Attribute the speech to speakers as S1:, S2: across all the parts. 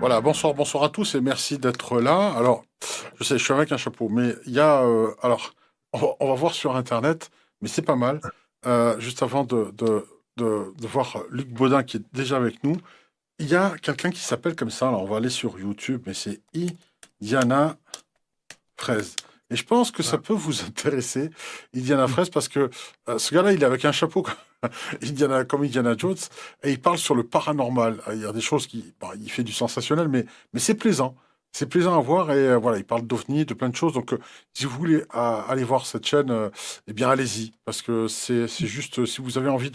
S1: Voilà, bonsoir, bonsoir à tous et merci d'être là. Alors, je sais, je suis avec un chapeau, mais il y a, alors, on va voir sur Internet, mais c'est pas mal. Juste avant de voir Luc Baudin qui est déjà avec nous, il y a quelqu'un qui s'appelle comme ça. Alors, on va aller sur YouTube, mais c'est Diana Fraise. Et je pense que ça
S2: Ah,
S1: peut vous intéresser, Indiana Fraise, parce que ce gars-là, il est avec un chapeau comme Indiana Jones, et il parle sur le paranormal. Il y a des choses qui... bon, il fait du sensationnel, mais c'est plaisant. C'est plaisant à voir, et voilà, il parle d'OVNI, de plein de choses. Donc, si vous voulez aller voir cette chaîne, eh bien, allez-y, parce que c'est juste, si vous avez envie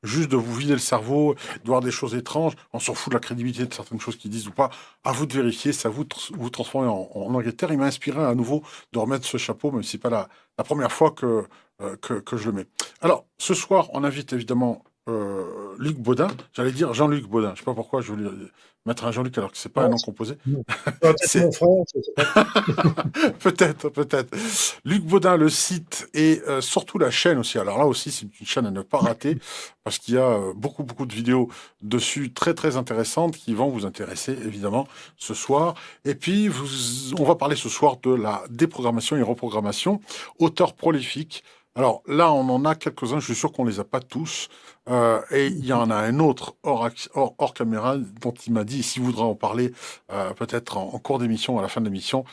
S1: juste de vous vider le cerveau, de voir des choses étranges, on s'en fout de la crédibilité de certaines choses qu'ils disent ou pas, à vous de vérifier, ça vous vous transformer en Angleterre. Il m'a inspiré à nouveau de remettre ce chapeau, même si c'est pas la première fois que je le mets. Alors, ce soir, on invite évidemment Luc Baudin. J'allais dire Jean-Luc Baudin. Je sais pas pourquoi je voulais mettre un Jean-Luc alors que c'est pas un
S2: non,
S1: nom composé.
S2: non. Peut-être
S1: C'est
S2: mon frère, je sais pas.
S1: peut-être, peut-être. Luc Baudin, le site et surtout la chaîne aussi. Alors là aussi, c'est une chaîne à ne pas rater parce qu'il y a beaucoup, beaucoup de vidéos dessus très, très intéressantes qui vont vous intéresser évidemment ce soir. Et puis, on va parler ce soir de la déprogrammation et reprogrammation, auteur prolifique. Alors là, on en a quelques-uns, je suis sûr qu'on les a pas tous. Et il y en a un autre hors caméra dont il m'a dit, s'il voudra en parler, peut-être en cours d'émission, à la fin de l'émission,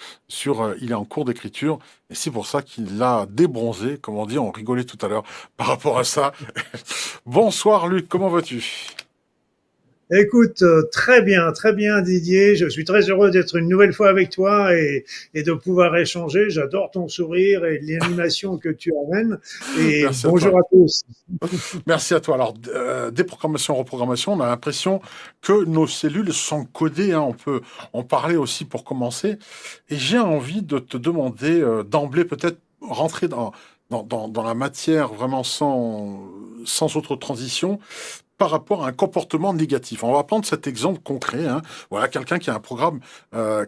S1: il est en cours d'écriture. Et c'est pour ça qu'il l'a débronzé, comme on dit, on rigolait tout à l'heure par rapport à ça. Bonsoir Luc, comment vas-tu?
S2: Écoute, très bien Didier. Je suis très heureux d'être une nouvelle fois avec toi et de pouvoir échanger. J'adore ton sourire et l'animation que tu amènes. Et
S1: Merci à toi.
S2: bonjour à tous.
S1: Merci à toi. Alors, déprogrammation, reprogrammation, on a l'impression que nos cellules sont codées, hein. On peut en parler aussi pour commencer. Et j'ai envie de te demander d'emblée, peut-être rentrer dans la matière vraiment sans autre transition par rapport à un comportement négatif. On va prendre cet exemple concret, hein. Voilà, quelqu'un qui a un programme,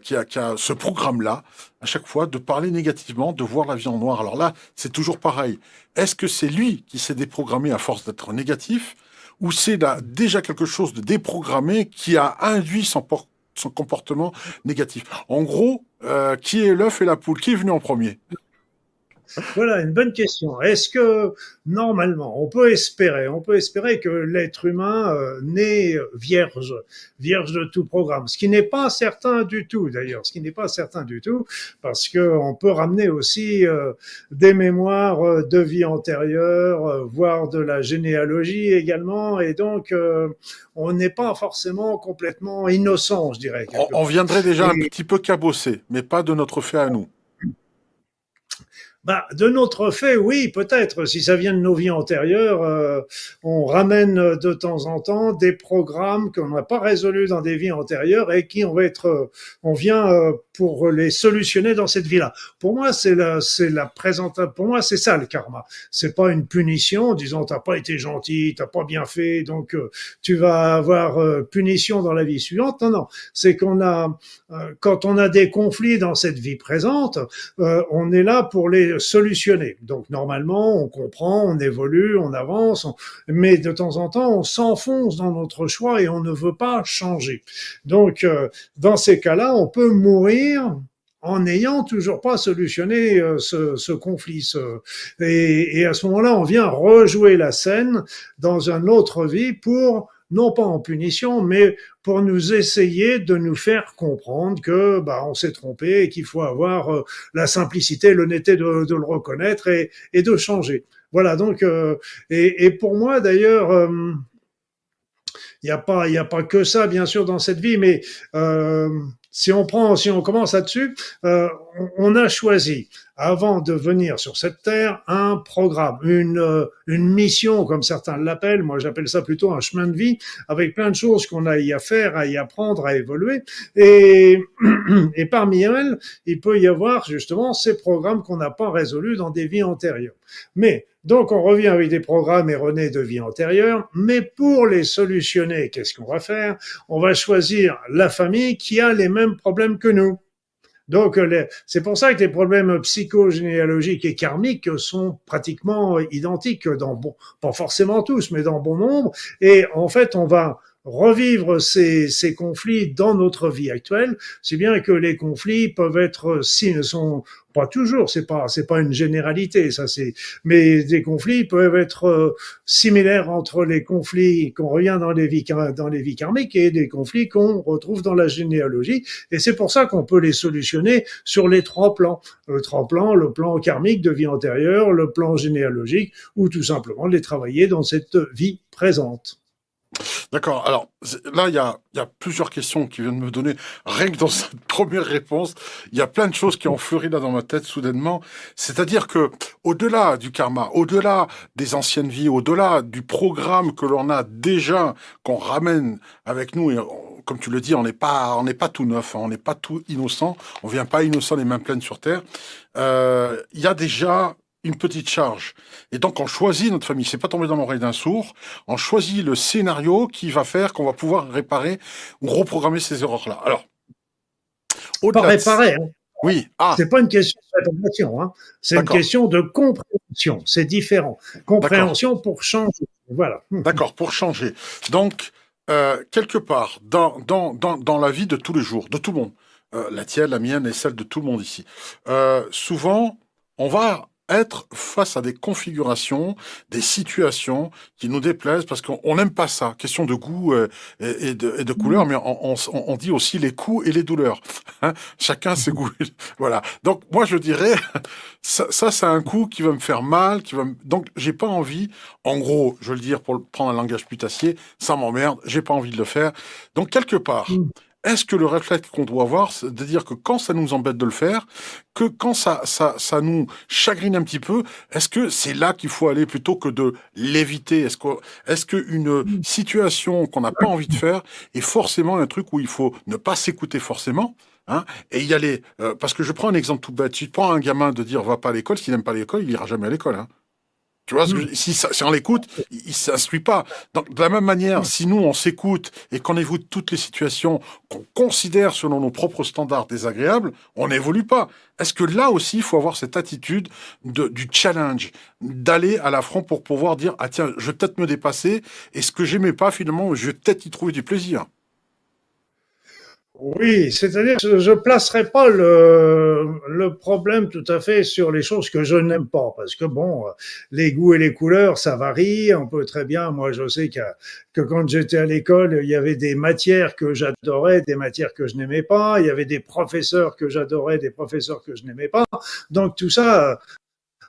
S1: qui a ce programme-là, à chaque fois, de parler négativement, de voir la vie en noir. Alors là, c'est toujours pareil. Est-ce que c'est lui qui s'est déprogrammé à force d'être négatif, ou c'est là déjà quelque chose de déprogrammé qui a induit son comportement négatif? En gros, qui est l'œuf et la poule? Qui est venu en premier?
S2: Voilà, une bonne question. Est-ce que normalement, on peut espérer que l'être humain naît vierge de tout programme, ce qui n'est pas certain du tout d'ailleurs, ce qui n'est pas certain du tout, parce que on peut ramener aussi des mémoires de vie antérieure, voire de la généalogie également, et donc on n'est pas forcément complètement innocent, je dirais quelque
S1: On
S2: part.
S1: viendrait déjà un
S2: Et
S1: petit peu cabossé, mais pas de notre fait à nous.
S2: bah, de notre fait, oui, peut-être. Si ça vient de nos vies antérieures, on ramène de temps en temps des programmes qu'on n'a pas résolus dans des vies antérieures et qui on vient pour les solutionner dans cette vie-là. Pour moi, c'est la présentation. Pour moi, c'est ça le karma. C'est pas une punition, disons t'as pas été gentil, t'as pas bien fait, donc tu vas avoir punition dans la vie suivante. Non, non, c'est qu'on a quand on a des conflits dans cette vie présente, on est là pour les solutionner. Donc normalement, on comprend, on évolue, on avance, mais de temps en temps, on s'enfonce dans notre choix et on ne veut pas changer. Donc dans ces cas-là, on peut mourir en n'ayant toujours pas solutionné ce conflit. Et à ce moment-là, on vient rejouer la scène dans une autre vie pour non pas en punition, mais pour nous essayer de nous faire comprendre que bah on s'est trompé et qu'il faut avoir la simplicité, l'honnêteté de le reconnaître et de changer. Voilà donc et pour moi d'ailleurs il y a pas que ça bien sûr dans cette vie, mais si on commence là-dessus, on a choisi avant de venir sur cette terre un programme, une mission comme certains l'appellent. Moi, j'appelle ça plutôt un chemin de vie avec plein de choses qu'on a à y faire, à y apprendre, à évoluer. Et, et parmi elles, il peut y avoir justement ces programmes qu'on n'a pas résolus dans des vies antérieures. Mais donc, on revient avec des programmes erronés de vie antérieure, mais pour les solutionner, qu'est-ce qu'on va faire? On va choisir la famille qui a les mêmes problèmes que nous. Donc, c'est pour ça que les problèmes psychogénéalogiques et karmiques sont pratiquement identiques dans bon, pas forcément tous, mais dans bon nombre. Et en fait, on va revivre ces conflits dans notre vie actuelle, si bien que les conflits peuvent être, s'ils ne sont pas toujours, c'est pas une généralité, ça c'est, mais des conflits peuvent être similaires entre les conflits qu'on revient dans les vies karmiques et des conflits qu'on retrouve dans la généalogie. Et c'est pour ça qu'on peut les solutionner sur les trois plans. Le plan karmique de vie antérieure, le plan généalogique, ou tout simplement les travailler dans cette vie présente.
S1: D'accord. Alors là, il y a plusieurs questions qui viennent de me donner. Rien que dans cette première réponse, il y a plein de choses qui ont fleuri là dans ma tête soudainement. C'est-à-dire que au-delà du karma, au-delà des anciennes vies, au-delà du programme que l'on a déjà, qu'on ramène avec nous, et comme tu le dis, on n'est pas tout neuf, hein, on n'est pas tout innocent, on vient pas innocent les mains pleines sur terre. Il y a déjà une petite charge. Et donc, on choisit notre famille. C'est pas tombé dans l'oreille d'un sourd. On choisit le scénario qui va faire qu'on va pouvoir réparer ou reprogrammer ces erreurs-là. Alors,
S2: Pas
S1: au-delà de...
S2: réparer, hein.
S1: Oui, ah,
S2: C'est pas une question de réparation, hein. C'est une
S1: d'accord,
S2: question de compréhension. C'est différent.
S1: d'accord,
S2: Compréhension pour changer. Voilà.
S1: d'accord, pour changer. Donc, quelque part, dans la vie de tous les jours, de tout le monde, la tienne, la mienne et celle de tout le monde ici, souvent, on va être face à des configurations, des situations qui nous déplaisent parce qu'on n'aime pas ça. Question de goût et de couleur, mais on dit aussi les coups et les douleurs. Hein, chacun ses goûts. Voilà. Donc moi je dirais, ça c'est un coup qui va me faire mal, donc j'ai pas envie. En gros, je veux le dire pour prendre un langage putassier, ça m'emmerde, j'ai pas envie de le faire. Donc quelque part. Est-ce que le réflexe qu'on doit avoir, c'est de dire que quand ça nous embête de le faire, que quand ça nous chagrine un petit peu, est-ce que c'est là qu'il faut aller plutôt que de l'éviter? Est-ce que une situation qu'on n'a pas envie de faire est forcément un truc où il faut ne pas s'écouter forcément, hein, et y aller? Parce que je prends un exemple tout bête. Si tu prends un gamin de dire va pas à l'école, s'il n'aime pas l'école, il ira jamais à l'école, hein. Tu vois, si on l'écoute, il s'instruit pas. Donc, de la même manière, si nous, on s'écoute et qu'on écoute toutes les situations qu'on considère selon nos propres standards désagréables, on n'évolue pas. Est-ce que là aussi, il faut avoir cette attitude du challenge, d'aller à l'affront pour pouvoir dire, ah tiens, je vais peut-être me dépasser, et ce que j'aimais pas, finalement, je vais peut-être y trouver du plaisir.
S2: Oui, c'est-à-dire que je placerai pas le problème tout à fait sur les choses que je n'aime pas, parce que bon, les goûts et les couleurs, ça varie. On peut très bien, moi je sais que quand j'étais à l'école, il y avait des matières que j'adorais, des matières que je n'aimais pas, il y avait des professeurs que j'adorais, des professeurs que je n'aimais pas. Donc tout ça,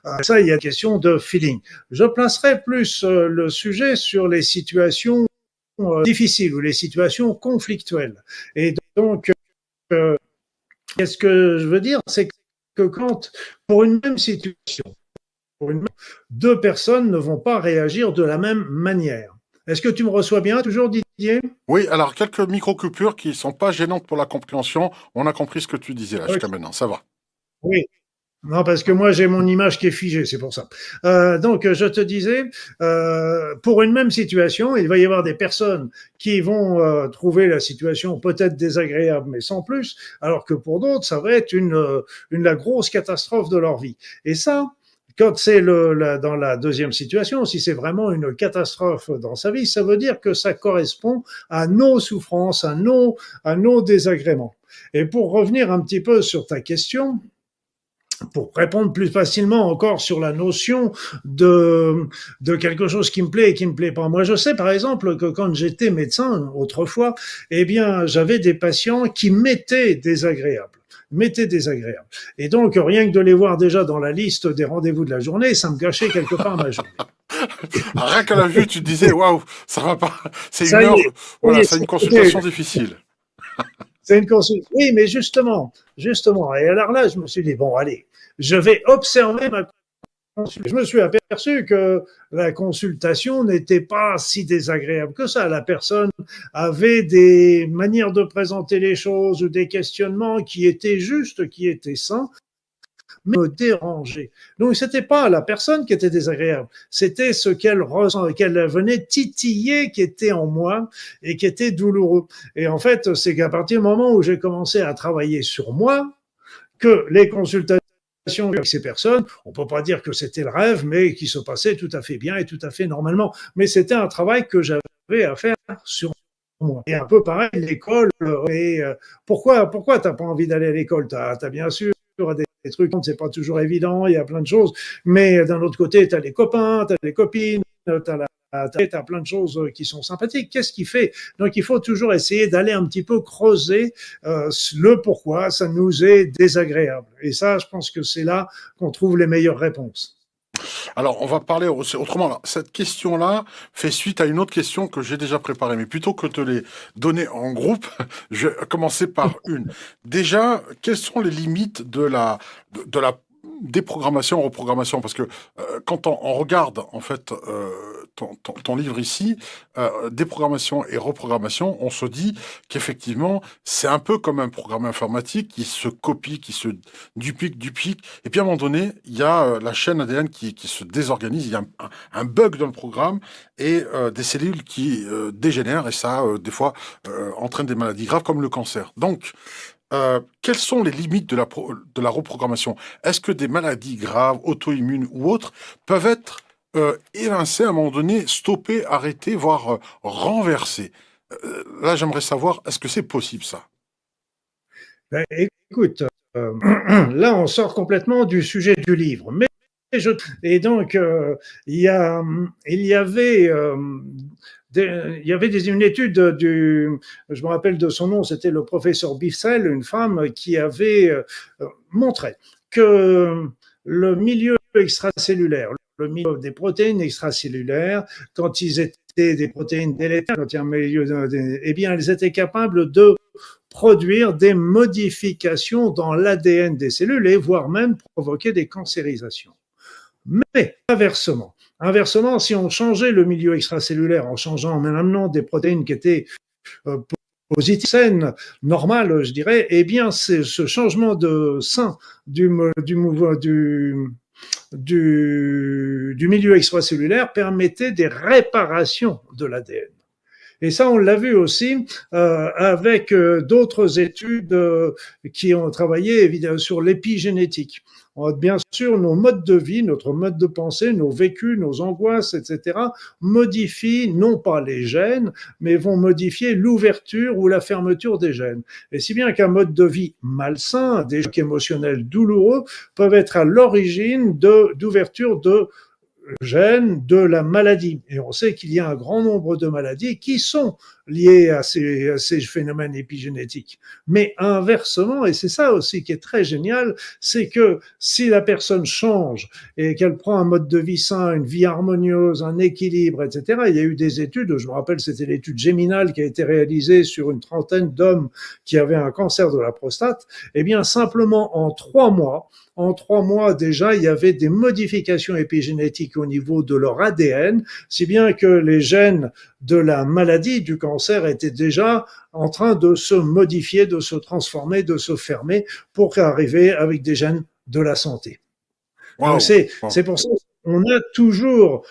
S2: il y a une question de feeling. Je placerai plus le sujet sur les situations difficiles ou les situations conflictuelles. Et donc, euh, qu'est-ce que je veux dire, c'est que quand, pour une même situation, deux personnes ne vont pas réagir de la même manière. Est-ce que tu me reçois bien toujours, Didier?
S1: Oui, alors quelques micro-coupures qui sont pas gênantes pour la compréhension. On a compris ce que tu disais là
S2: Ok.
S1: jusqu'à maintenant. Ça va.
S2: Oui. Non, parce que moi j'ai mon image qui est figée, c'est pour ça. Donc je te disais, pour une même situation, il va y avoir des personnes qui vont trouver la situation peut-être désagréable, mais sans plus, alors que pour d'autres, ça va être la grosse catastrophe de leur vie. Et ça, quand c'est dans la deuxième situation, si c'est vraiment une catastrophe dans sa vie, ça veut dire que ça correspond à nos souffrances, à nos désagréments. Et pour revenir un petit peu sur ta question, pour répondre plus facilement encore sur la notion de quelque chose qui me plaît et qui me plaît pas. Moi, je sais par exemple que quand j'étais médecin autrefois, eh bien, j'avais des patients qui m'étaient désagréables. Et donc, rien que de les voir déjà dans la liste des rendez-vous de la journée, ça me gâchait quelque part ma journée.
S1: Rien qu'à la vue, tu te disais, waouh, ça va pas. C'est une
S2: Ça y
S1: heure.
S2: est,
S1: Voilà,
S2: oui,
S1: c'est une consultation difficile.
S2: c'est une consultation. Oui, mais justement. Et alors là, je me suis dit, bon, allez, je vais observer ma je me suis aperçu que la consultation n'était pas si désagréable que ça. La personne avait des manières de présenter les choses ou des questionnements qui étaient justes, qui étaient sains, mais me dérangeaient. Donc, c'était pas la personne qui était désagréable, c'était ce qu'elle ressent, qu'elle venait titiller, qui était en moi et qui était douloureux. Et en fait, c'est qu'à partir du moment où j'ai commencé à travailler sur moi, que les consultations avec ces personnes, on ne peut pas dire que c'était le rêve, mais qui se passait tout à fait bien et tout à fait normalement. Mais c'était un travail que j'avais à faire sur moi. moi. Et un peu pareil, l'école. Pourquoi t'as pas envie d'aller à l'école? T'as bien sûr des trucs, c'est pas toujours évident, il y a plein de choses. Mais d'un autre côté, t'as les copains, t'as les copines, t'as plein de choses qui sont sympathiques. Qu'est-ce qui fait? Donc il faut toujours essayer d'aller un petit peu creuser le pourquoi ça nous est désagréable. Et ça, je pense que c'est là qu'on trouve les meilleures réponses.
S1: Alors, on va parler autrement. Là. Cette question-là fait suite à une autre question que j'ai déjà préparée. Mais plutôt que de les donner en groupe, je vais commencer par une. Déjà, quelles sont les limites de la déprogrammation, reprogrammation? Parce que quand on regarde, en fait, ton livre ici, déprogrammation et reprogrammation, on se dit qu'effectivement, c'est un peu comme un programme informatique qui se copie, qui se duplique. Et puis à un moment donné, il y a la chaîne ADN qui se désorganise, il y a un bug dans le programme et des cellules qui dégénèrent et ça, des fois, entraîne des maladies graves comme le cancer. Donc, quelles sont les limites de la reprogrammation? Est-ce que des maladies graves, auto-immunes ou autres, peuvent être évincées à un moment donné, stoppées, arrêtées, voire renversées? Là, j'aimerais savoir, est-ce que c'est possible ça?
S2: Ben, écoute, là, on sort complètement du sujet du livre. Mais je, et donc, il y avait, une étude je me rappelle de son nom, c'était le professeur Bifsel, une femme qui avait montré que le milieu extracellulaire, le milieu des protéines extracellulaires, quand ils étaient des protéines délétères, quand il y a un milieu, eh bien, elles étaient capables de produire des modifications dans l'ADN des cellules et voire même provoquer des cancérisations. Mais inversement, si on changeait le milieu extracellulaire en changeant, en amenant des protéines qui étaient euh, positives, saines, normales, je dirais, eh bien, c'est ce changement de sein du milieu extracellulaire permettait des réparations de l'ADN. Et ça, on l'a vu aussi avec d'autres études qui ont travaillé évidemment sur l'épigénétique. Bien sûr, nos modes de vie, notre mode de pensée, nos vécus, nos angoisses, etc., modifient non pas les gènes, mais vont modifier l'ouverture ou la fermeture des gènes. Et si bien qu'un mode de vie malsain, des chocs émotionnels douloureux, peuvent être à l'origine d'ouverture de gènes de la maladie. Et on sait qu'il y a un grand nombre de maladies qui sont liées à ces phénomènes épigénétiques. Mais inversement, et c'est ça aussi qui est très génial, c'est que si la personne change et qu'elle prend un mode de vie sain, une vie harmonieuse, un équilibre, etc., il y a eu des études, je me rappelle, c'était l'étude Géminal qui a été réalisée sur une trentaine d'hommes qui avaient un cancer de la prostate, eh bien, simplement en 3 mois déjà, il y avait des modifications épigénétiques au niveau de leur ADN, si bien que les gènes de la maladie, du cancer, étaient déjà en train de se modifier, de se transformer, de se fermer pour arriver avec des gènes de la santé. Donc
S1: Waouh!
S2: c'est pour ça qu'on a toujours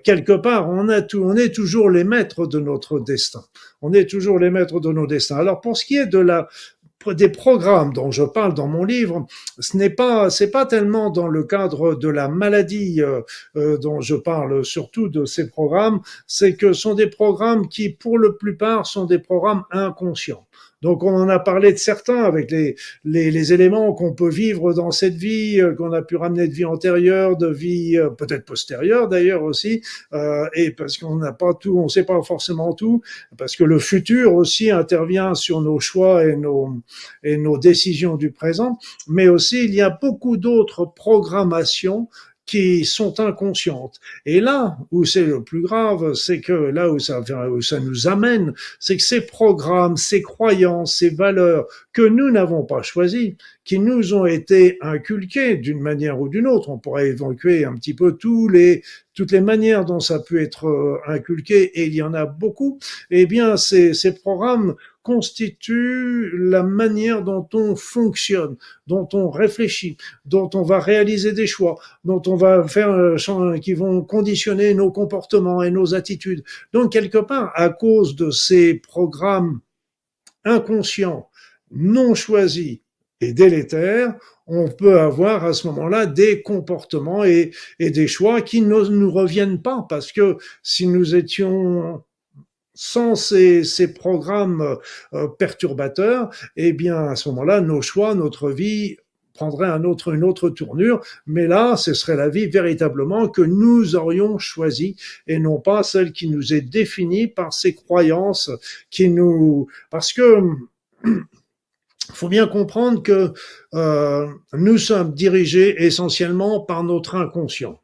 S2: quelque part, on est toujours les maîtres de notre destin. On est toujours les maîtres de nos destins. Alors pour ce qui est des programmes dont je parle dans mon livre, c'est pas tellement dans le cadre de la maladie dont je parle surtout de ces programmes, c'est que ce sont des programmes qui, pour la plupart, sont des programmes inconscients. Donc on en a parlé de certains avec les éléments qu'on peut vivre dans cette vie, qu'on a pu ramener de vie antérieure, de vie peut-être postérieure d'ailleurs aussi, et parce qu'on n'a pas tout, on ne sait pas forcément tout, parce que le futur aussi intervient sur nos choix et nos décisions du présent, mais aussi il y a beaucoup d'autres programmations qui sont inconscientes. Et là où c'est le plus grave, c'est que là où ça nous amène, c'est que ces programmes, ces croyances, ces valeurs que nous n'avons pas choisies, qui nous ont été inculquées d'une manière ou d'une autre, on pourrait évacuer un petit peu toutes les manières dont ça peut être inculqué, et il y en a beaucoup, eh bien ces programmes constituent la manière dont on fonctionne, dont on réfléchit, dont on va réaliser des choix, dont on va faire, qui vont conditionner nos comportements et nos attitudes. Donc, quelque part, à cause de ces programmes inconscients, non choisis et délétères, on peut avoir à ce moment-là des comportements et des choix qui ne nous reviennent pas, parce que si nous étions sans ces programmes perturbateurs, eh bien, à ce moment-là, nos choix, notre vie prendrait une autre tournure, mais là, ce serait la vie véritablement que nous aurions choisie et non pas celle qui nous est définie par ces croyances parce que faut bien comprendre que nous sommes dirigés essentiellement par notre inconscient.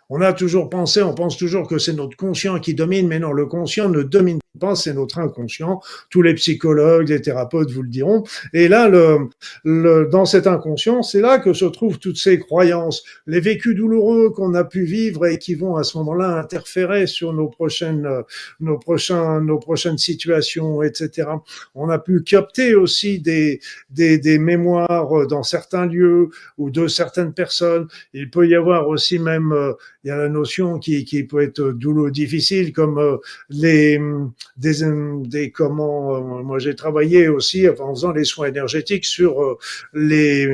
S2: On pense toujours que c'est notre conscient qui domine, mais non, le conscient ne domine pas, c'est notre inconscient. Tous les psychologues, les thérapeutes vous le diront. Et là, dans cet inconscient, c'est là que se trouvent toutes ces croyances, les vécus douloureux qu'on a pu vivre et qui vont à ce moment-là interférer sur nos prochaines situations, etc. On a pu capter aussi des mémoires dans certains lieux ou de certaines personnes. Il peut y avoir aussi même il y a la notion qui peut être difficile, comme moi j'ai travaillé aussi en faisant les soins énergétiques sur les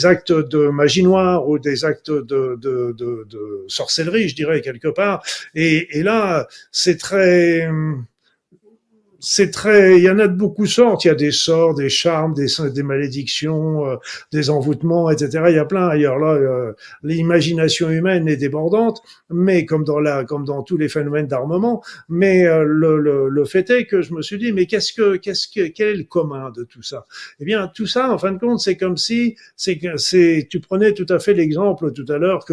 S2: actes de magie noire ou des actes de sorcellerie, je dirais quelque part. Et là, il y en a de beaucoup sortes. Il y a des sorts, des charmes, des malédictions, des envoûtements, etc. Il y a plein. Ailleurs là, l'imagination humaine est débordante, mais comme dans tous les phénomènes d'armement. Mais le fait est que je me suis dit, mais quel est le commun de tout ça? Eh bien, tout ça, en fin de compte, c'est comme si, tu prenais tout à fait l'exemple tout à l'heure que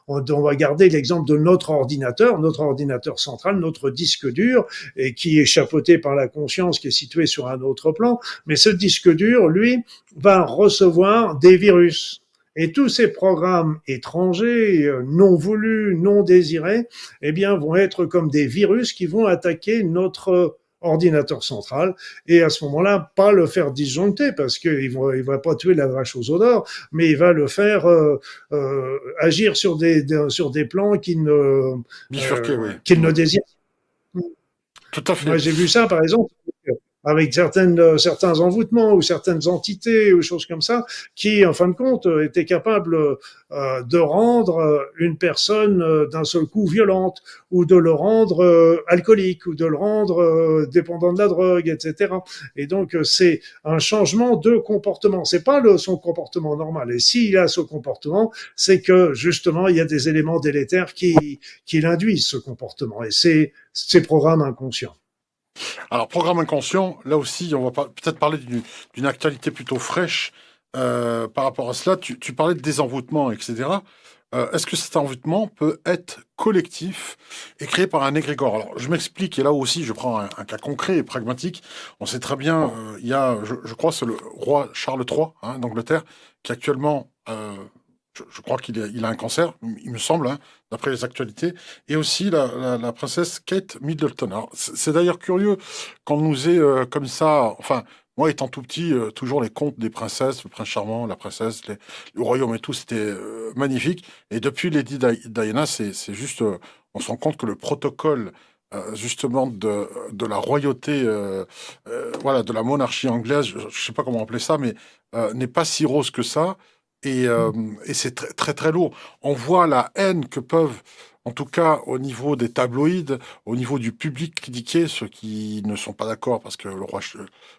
S2: on va garder l'exemple de notre ordinateur central, notre disque dur, et qui est chapeauté par la conscience qui est située sur un autre plan. Mais ce disque dur, lui, va recevoir des virus. Et tous ces programmes étrangers, non voulus, non désirés, eh bien, vont être comme des virus qui vont attaquer notre ordinateur central, et à ce moment-là, pas le faire disjoncter, parce qu'il va pas tuer la vache aux œufs d'or, mais il va le faire agir sur des plans
S1: Bifurqué, oui.
S2: qu'il ne désire.
S1: Tout à
S2: Moi,
S1: fait.
S2: j'ai vu ça, par exemple, avec certains envoûtements ou certaines entités ou choses comme ça, qui, en fin de compte, étaient capables de rendre une personne d'un seul coup violente, ou de le rendre alcoolique, ou de le rendre dépendant de la drogue, etc. Et donc, c'est un changement de comportement. C'est pas son comportement normal. Et s'il a ce comportement, c'est que justement, il y a des éléments délétères qui l'induisent, ce comportement. Et c'est ces programmes inconscients.
S1: Alors, programme inconscient, là aussi, on va peut-être parler d'une actualité plutôt fraîche par rapport à cela. Tu parlais de désenvoûtement, etc. Est-ce que cet envoûtement peut être collectif et créé par un égrégore? Alors, je m'explique, et là aussi, je prends un cas concret et pragmatique. On sait très bien, il y a, je crois, c'est le roi Charles III d'Angleterre, qui actuellement, je crois il a un cancer, il me semble, d'après les actualités, et aussi la princesse Kate Middleton. Alors, c'est d'ailleurs curieux qu'on nous ait comme ça, enfin, moi étant tout petit, toujours les contes des princesses, le prince charmant, la princesse, le royaume et tout, c'était magnifique. Et depuis Lady Diana, c'est juste, on se rend compte que le protocole justement de la royauté, voilà, de la monarchie anglaise, je ne sais pas comment appeler ça, mais n'est pas si rose que ça. Et c'est très, très, très lourd. On voit la haine que peuvent, en tout cas au niveau des tabloïds, au niveau du public, critiquer ceux qui ne sont pas d'accord parce que le roi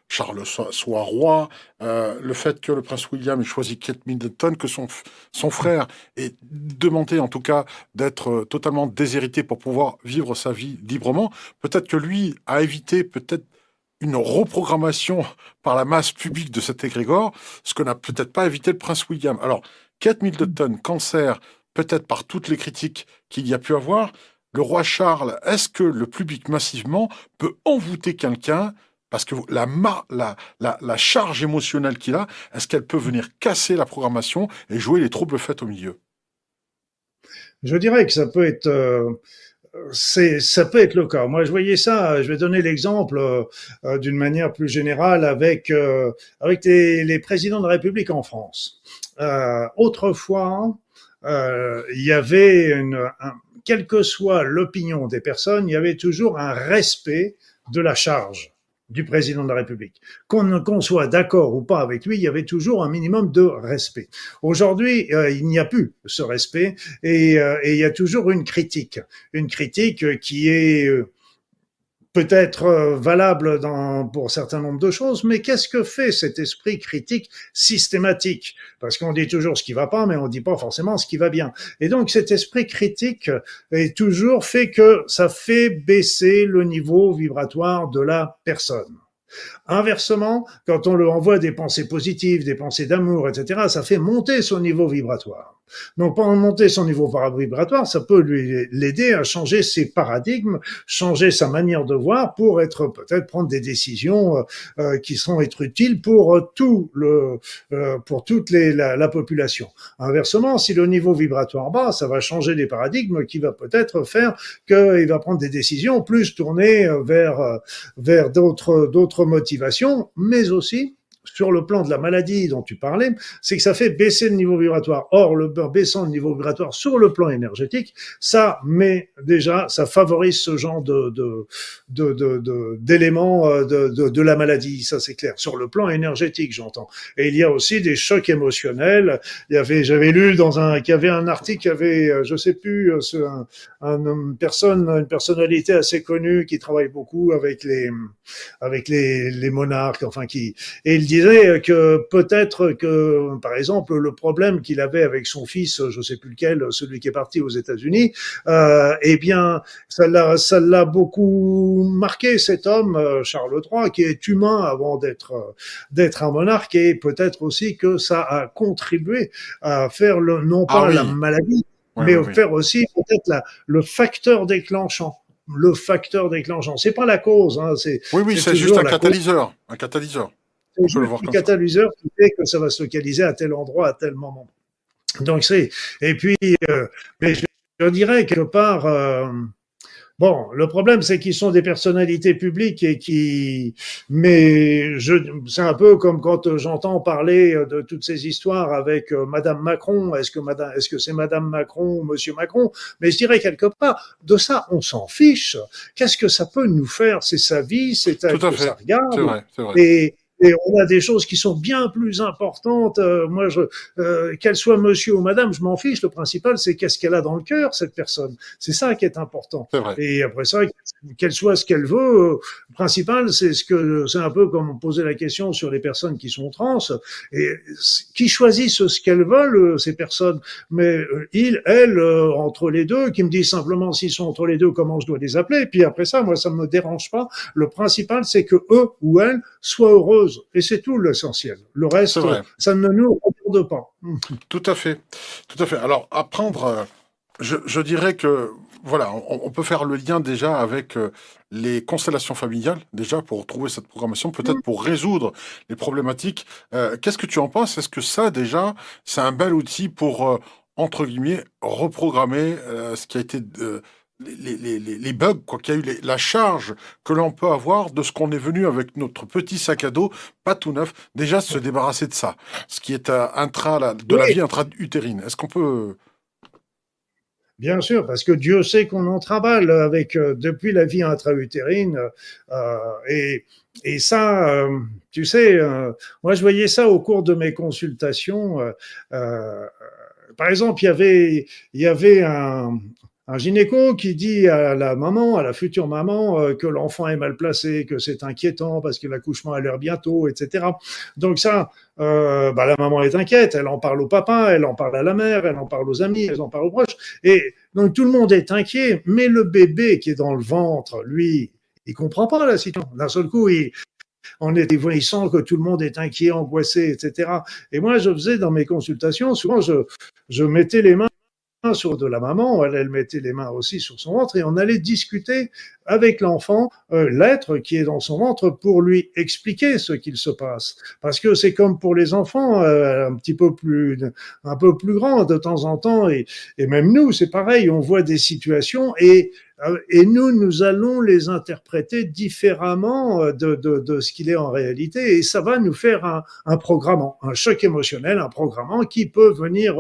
S1: Charles soit roi, le fait que le prince William ait choisi Kate Middleton, que son frère ait demandé en tout cas d'être totalement déshérité pour pouvoir vivre sa vie librement. Peut-être que lui a évité peut-être une reprogrammation par la masse publique de cet égrégore, ce que n'a peut-être pas évité le prince William. Alors, Kate Middleton, cancer, peut-être par toutes les critiques qu'il y a pu avoir, le roi Charles, est-ce que le public massivement peut envoûter quelqu'un parce que la charge émotionnelle qu'il a, est-ce qu'elle peut venir casser la programmation et jouer les troubles faits au milieu?
S2: Je dirais que ça peut être le cas. Moi, je voyais ça. Je vais donner l'exemple d'une manière plus générale avec les présidents de la République en France. Autrefois, il y avait quelle que soit l'opinion des personnes, il y avait toujours un respect de la charge du président de la République. Qu'on soit d'accord ou pas avec lui, il y avait toujours un minimum de respect. Aujourd'hui, il n'y a plus ce respect, et il y a toujours une critique qui est peut-être valable pour un certain nombre de choses, mais qu'est-ce que fait cet esprit critique systématique? Parce qu'on dit toujours ce qui va pas, mais on dit pas forcément ce qui va bien. Et donc cet esprit critique est toujours fait que ça fait baisser le niveau vibratoire de la personne. Inversement, quand on lui envoie des pensées positives, des pensées d'amour, etc., ça fait monter son niveau vibratoire. Donc, pour monter son niveau vibratoire, ça peut l'aider à changer ses paradigmes, changer sa manière de voir pour peut-être prendre des décisions qui seront être utiles pour toute la population. Inversement, si le niveau vibratoire bas, ça va changer les paradigmes qui va peut-être faire qu'il va prendre des décisions plus tournées vers d'autres motivations, mais aussi sur le plan de la maladie dont tu parlais, c'est que ça fait baisser le niveau vibratoire. Or, baissant le niveau vibratoire sur le plan énergétique, ça favorise ce genre d'éléments de la maladie, ça c'est clair. Sur le plan énergétique, j'entends. Et il y a aussi des chocs émotionnels. J'avais lu qu'il y avait un article, il y avait, je sais plus, une personnalité assez connue qui travaille beaucoup avec les monarques, et il disait que peut-être que, par exemple, le problème qu'il avait avec son fils, je sais plus lequel, celui qui est parti aux États-Unis, eh bien, ça l'a beaucoup marqué, cet homme, Charles III, qui est humain avant d'être un monarque, et peut-être aussi que ça a contribué à faire non pas la maladie, mais faire aussi peut-être le facteur déclenchant. Le facteur déclenchant. C'est pas la cause, hein,
S1: c'est juste un catalyseur. Un catalyseur.
S2: C'est juste un catalyseur qui fait que ça va se localiser à tel endroit, à tel moment. Donc et puis, mais je dirais quelque part, bon, le problème, c'est qu'ils sont des personnalités publiques mais c'est un peu comme quand j'entends parler de toutes ces histoires avec Madame Macron. Est-ce que c'est Madame Macron ou Monsieur Macron? Mais je dirais quelque part, de ça, on s'en fiche. Qu'est-ce que ça peut nous faire? C'est sa vie, c'est à que ça regarde.
S1: C'est vrai.
S2: Et on a des choses qui sont bien plus importantes. Moi, qu'elle soit monsieur ou madame, je m'en fiche. Le principal, c'est qu'est-ce qu'elle a dans le cœur, cette personne. C'est ça qui est important.
S1: C'est vrai.
S2: Et après ça, qu'elle soit ce qu'elle veut, le principal, c'est un peu comme on posait la question sur les personnes qui sont trans, et qui choisissent ce qu'elles veulent, ces personnes. Mais elles, entre les deux, qui me disent simplement s'ils sont entre les deux, comment je dois les appeler. Et puis après ça, moi, ça me dérange pas. Le principal, c'est que eux ou elles soient heureuses. Et c'est tout l'essentiel. Le reste, ça ne nous regarde pas.
S1: Tout à fait. Tout à fait. Alors, apprendre, je dirais que, voilà, on peut faire le lien déjà avec les constellations familiales, déjà, pour trouver cette programmation, peut-être pour résoudre les problématiques. Qu'est-ce que tu en penses? Est-ce que ça, déjà, c'est un bel outil pour, entre guillemets, reprogrammer ce qui a été... les bugs, quoi, qu'il y a eu la charge que l'on peut avoir de ce qu'on est venu avec notre petit sac à dos, pas tout neuf, déjà se débarrasser de ça, ce qui est la vie intra-utérine. Est-ce qu'on peut...
S2: Bien sûr, parce que Dieu sait qu'on en travaille depuis la vie intra-utérine, et ça, tu sais, moi je voyais ça au cours de mes consultations. Par exemple, il y avait un gynéco qui dit à la future maman, que l'enfant est mal placé, que c'est inquiétant parce que l'accouchement a l'air bientôt, etc. Donc ça, la maman est inquiète, elle en parle au papa, elle en parle à la mère, elle en parle aux amis, elle en parle aux proches. Et donc tout le monde est inquiet, mais le bébé qui est dans le ventre, lui, il comprend pas la situation. D'un seul coup, il sent que tout le monde est inquiet, angoissé, etc. Et moi, je faisais dans mes consultations, souvent, je mettais les mains sur de la maman, elle mettait les mains aussi sur son ventre, et on allait discuter avec l'enfant, l'être qui est dans son ventre, pour lui expliquer ce qu'il se passe. Parce que c'est comme pour les enfants, un peu plus grands de temps en temps, et même nous, c'est pareil, on voit des situations, et nous allons les interpréter différemment de ce qu'il est en réalité, et ça va nous faire un programmant, un choc émotionnel, un programmant qui peut venir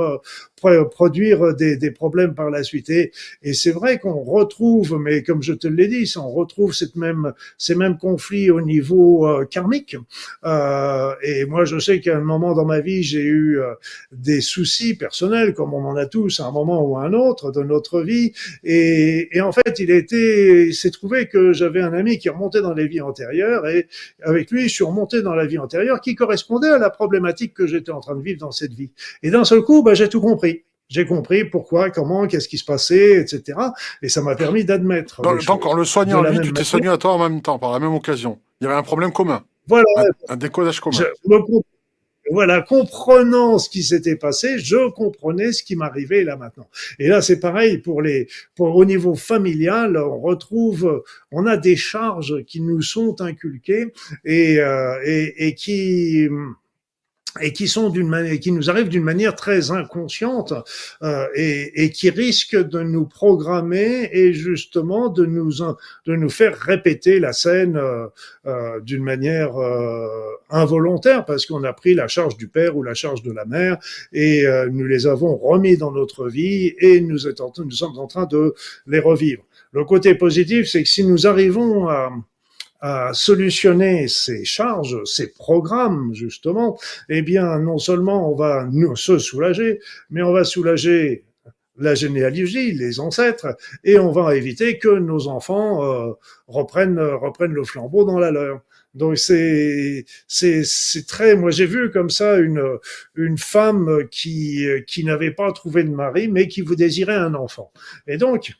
S2: produire des problèmes par la suite. Et c'est vrai qu'on retrouve, mais comme je te l'ai dit, on retrouve ces mêmes conflits au niveau karmique. Et moi, je sais qu'à un moment dans ma vie, j'ai eu des soucis personnels, comme on en a tous à un moment ou à un autre de notre vie. Et en fait, il s'est trouvé que j'avais un ami qui remontait dans les vies antérieures et avec lui, je suis remonté dans la vie antérieure qui correspondait à la problématique que j'étais en train de vivre dans cette vie. Et d'un seul coup, j'ai tout compris. J'ai compris pourquoi, comment, qu'est-ce qui se passait, etc. Et ça m'a permis d'admettre les
S1: Donc, en
S2: choses.
S1: le soignant
S2: De
S1: à
S2: la
S1: lui,
S2: même
S1: tu t'es
S2: manière,
S1: soigné à toi en même temps, par la même occasion. Il y avait un problème commun,
S2: voilà,
S1: un décodage
S2: je
S1: commun.
S2: me voilà, comprenant ce qui s'était passé, je comprenais ce qui m'arrivait là maintenant. Et là, c'est pareil au niveau familial, on a des charges qui nous sont inculquées et qui sont qui nous arrivent d'une manière très inconsciente et qui risquent de nous programmer et justement de nous faire répéter la scène d'une manière involontaire parce qu'on a pris la charge du père ou la charge de la mère et nous les avons remis dans notre vie et nous sommes en train de les revivre. Le côté positif, c'est que si nous arrivons à solutionner ces charges, ces programmes, justement, eh bien, non seulement on va nous se soulager, mais on va soulager la généalogie, les ancêtres, et on va éviter que nos enfants reprennent le flambeau dans la leur. Donc c'est très. Moi j'ai vu comme ça une femme qui n'avait pas trouvé de mari, mais qui vous désirait un enfant. Et donc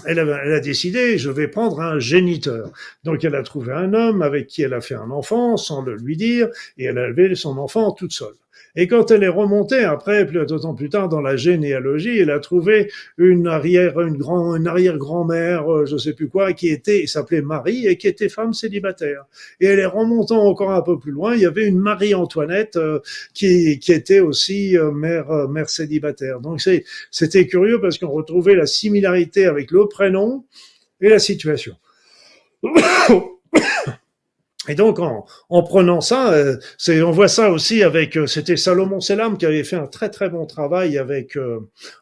S2: elle a décidé, je vais prendre un géniteur. Donc elle a trouvé un homme avec qui elle a fait un enfant sans le lui dire, et elle a élevé son enfant toute seule. Et quand elle est remontée après, d'autant plus tard dans la généalogie, elle a trouvé une arrière-grand-mère, je sais plus quoi, s'appelait Marie et qui était femme célibataire. Et elle est remontant encore un peu plus loin, il y avait une Marie-Antoinette qui était aussi mère célibataire. Donc c'était curieux parce qu'on retrouvait la similarité avec le prénom et la situation. Et donc, en prenant ça, on voit ça aussi avec, c'était Salomon Selam qui avait fait un très très bon travail avec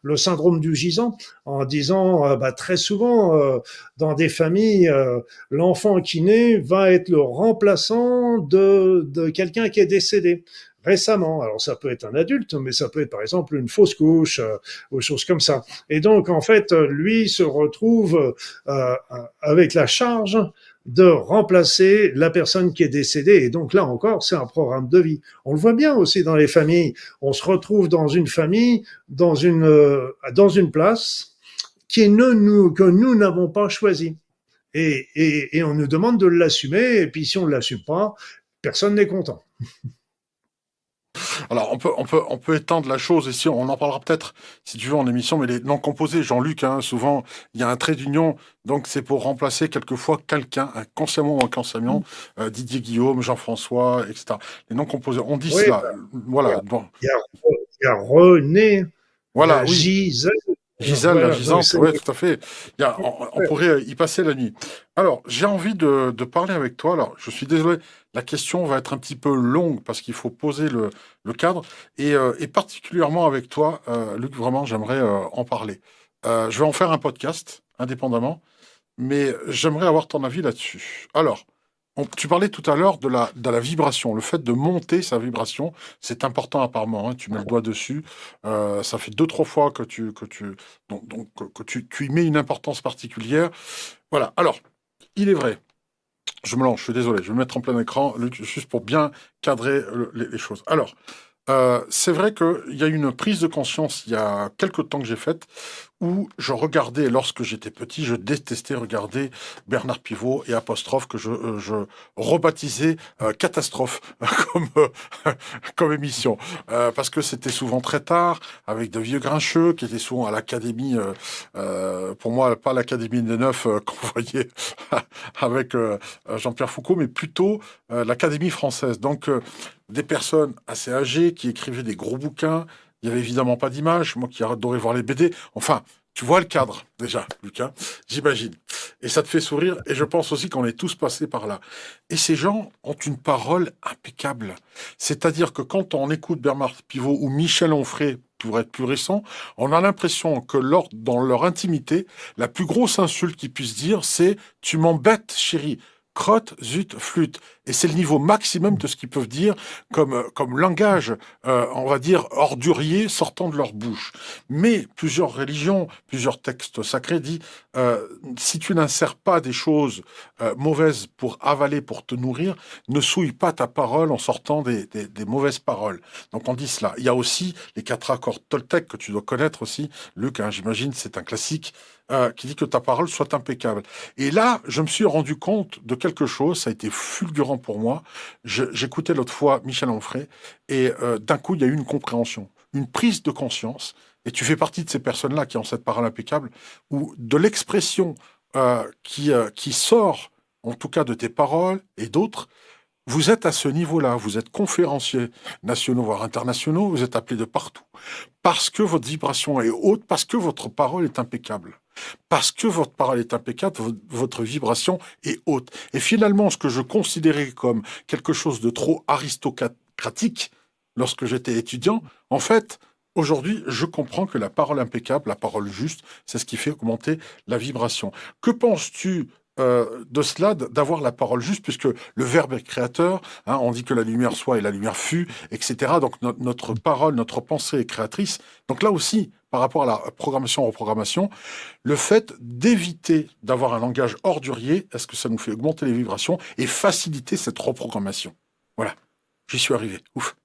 S2: le syndrome du gisant, en disant, très souvent, dans des familles, l'enfant qui naît va être le remplaçant de quelqu'un qui est décédé récemment. Alors ça peut être un adulte, mais ça peut être par exemple une fausse couche ou choses comme ça. Et donc en fait, lui se retrouve avec la charge de remplacer la personne qui est décédée. Et donc là encore, c'est un programme de vie. On le voit bien aussi dans les familles. On se retrouve dans une famille, dans une place que nous n'avons pas choisie. Et on nous demande de l'assumer. Et puis si on ne l'assume pas, personne n'est content.
S1: Alors, on peut étendre la chose ici, on en parlera peut-être, si tu veux, en émission, mais les noms composés, Jean-Luc, hein, souvent, il y a un trait d'union, donc c'est pour remplacer quelquefois quelqu'un, consciemment ou inconsciemment, Didier Guillaume, Jean-François, etc. Les noms composés, on dit
S2: Oui,
S1: cela, voilà, bon,
S2: il y a René, il y a
S1: voilà, oui.
S2: Gisèle.
S1: Gisèle, la
S2: Voilà, donc
S1: gisante, oui, tout à fait. On pourrait y passer la nuit. Alors, j'ai envie de parler avec toi. Alors, je suis désolé, la question va être un petit peu longue parce qu'il faut poser le cadre. Et particulièrement avec toi, Luc, vraiment, j'aimerais en parler. Je vais en faire un podcast, indépendamment, mais j'aimerais avoir ton avis là-dessus. Alors, tu parlais tout à l'heure de la vibration, le fait de monter sa vibration, c'est important apparemment, hein, tu mets le doigt dessus, ça fait deux, trois fois que tu y mets une importance particulière. Voilà, alors, il est vrai, je me lance, je suis désolé, je vais me mettre en plein écran, Luc, juste pour bien cadrer les choses. Alors, c'est vrai qu'il y a une prise de conscience il y a quelques temps que j'ai faite où je regardais, lorsque j'étais petit, je détestais regarder Bernard Pivot et Apostrophe, que je rebaptisais Catastrophe comme, comme émission. Parce que c'était souvent très tard, avec de vieux grincheux qui étaient souvent à l'académie, pour moi, pas l'académie des Neufs qu'on voyait avec Jean-Pierre Foucault, mais plutôt l'académie française. Donc, des personnes assez âgées qui écrivaient des gros bouquins. Il n'y avait évidemment pas d'image, moi qui adorais voir les BD. Enfin, tu vois le cadre, déjà, Lucas, j'imagine. Et ça te fait sourire, et je pense aussi qu'on est tous passés par là. Et ces gens ont une parole impeccable. C'est-à-dire que quand on écoute Bernard Pivot ou Michel Onfray, pour être plus récent, on a l'impression que dans leur intimité, la plus grosse insulte qu'ils puissent dire, c'est « tu m'embêtes, chérie ». Crotte, zut, flûte. Et c'est le niveau maximum de ce qu'ils peuvent dire comme langage, on va dire, ordurier sortant de leur bouche. Mais plusieurs religions, plusieurs textes sacrés disent, si tu n'insères pas des choses mauvaises pour avaler, pour te nourrir, ne souille pas ta parole en sortant des mauvaises paroles. Donc on dit cela. Il y a aussi les 4 accords Toltec que tu dois connaître aussi, Luc, hein, j'imagine, c'est un classique, qui dit que ta parole soit impeccable. Et là, je me suis rendu compte de quelque chose, ça a été fulgurant pour moi. J'écoutais l'autre fois Michel Onfray, et d'un coup, il y a eu une compréhension, une prise de conscience, et tu fais partie de ces personnes-là qui ont cette parole impeccable, ou de l'expression qui sort, en tout cas de tes paroles et d'autres. Vous êtes à ce niveau-là, vous êtes conférenciers nationaux, voire internationaux, vous êtes appelés de partout. Parce que votre vibration est haute, parce que votre parole est impeccable. Parce que votre parole est impeccable, votre vibration est haute. Et finalement, ce que je considérais comme quelque chose de trop aristocratique lorsque j'étais étudiant, en fait, aujourd'hui, je comprends que la parole impeccable, la parole juste, c'est ce qui fait augmenter la vibration. Que penses-tu de cela, d'avoir la parole juste, puisque le verbe est créateur, hein, on dit que la lumière soit et la lumière fut, etc. Donc notre parole, notre pensée est créatrice. Donc là aussi, par rapport à la programmation-reprogrammation, le fait d'éviter d'avoir un langage ordurier, est-ce que ça nous fait augmenter les vibrations et faciliter cette reprogrammation? Voilà, j'y suis arrivé. Ouf.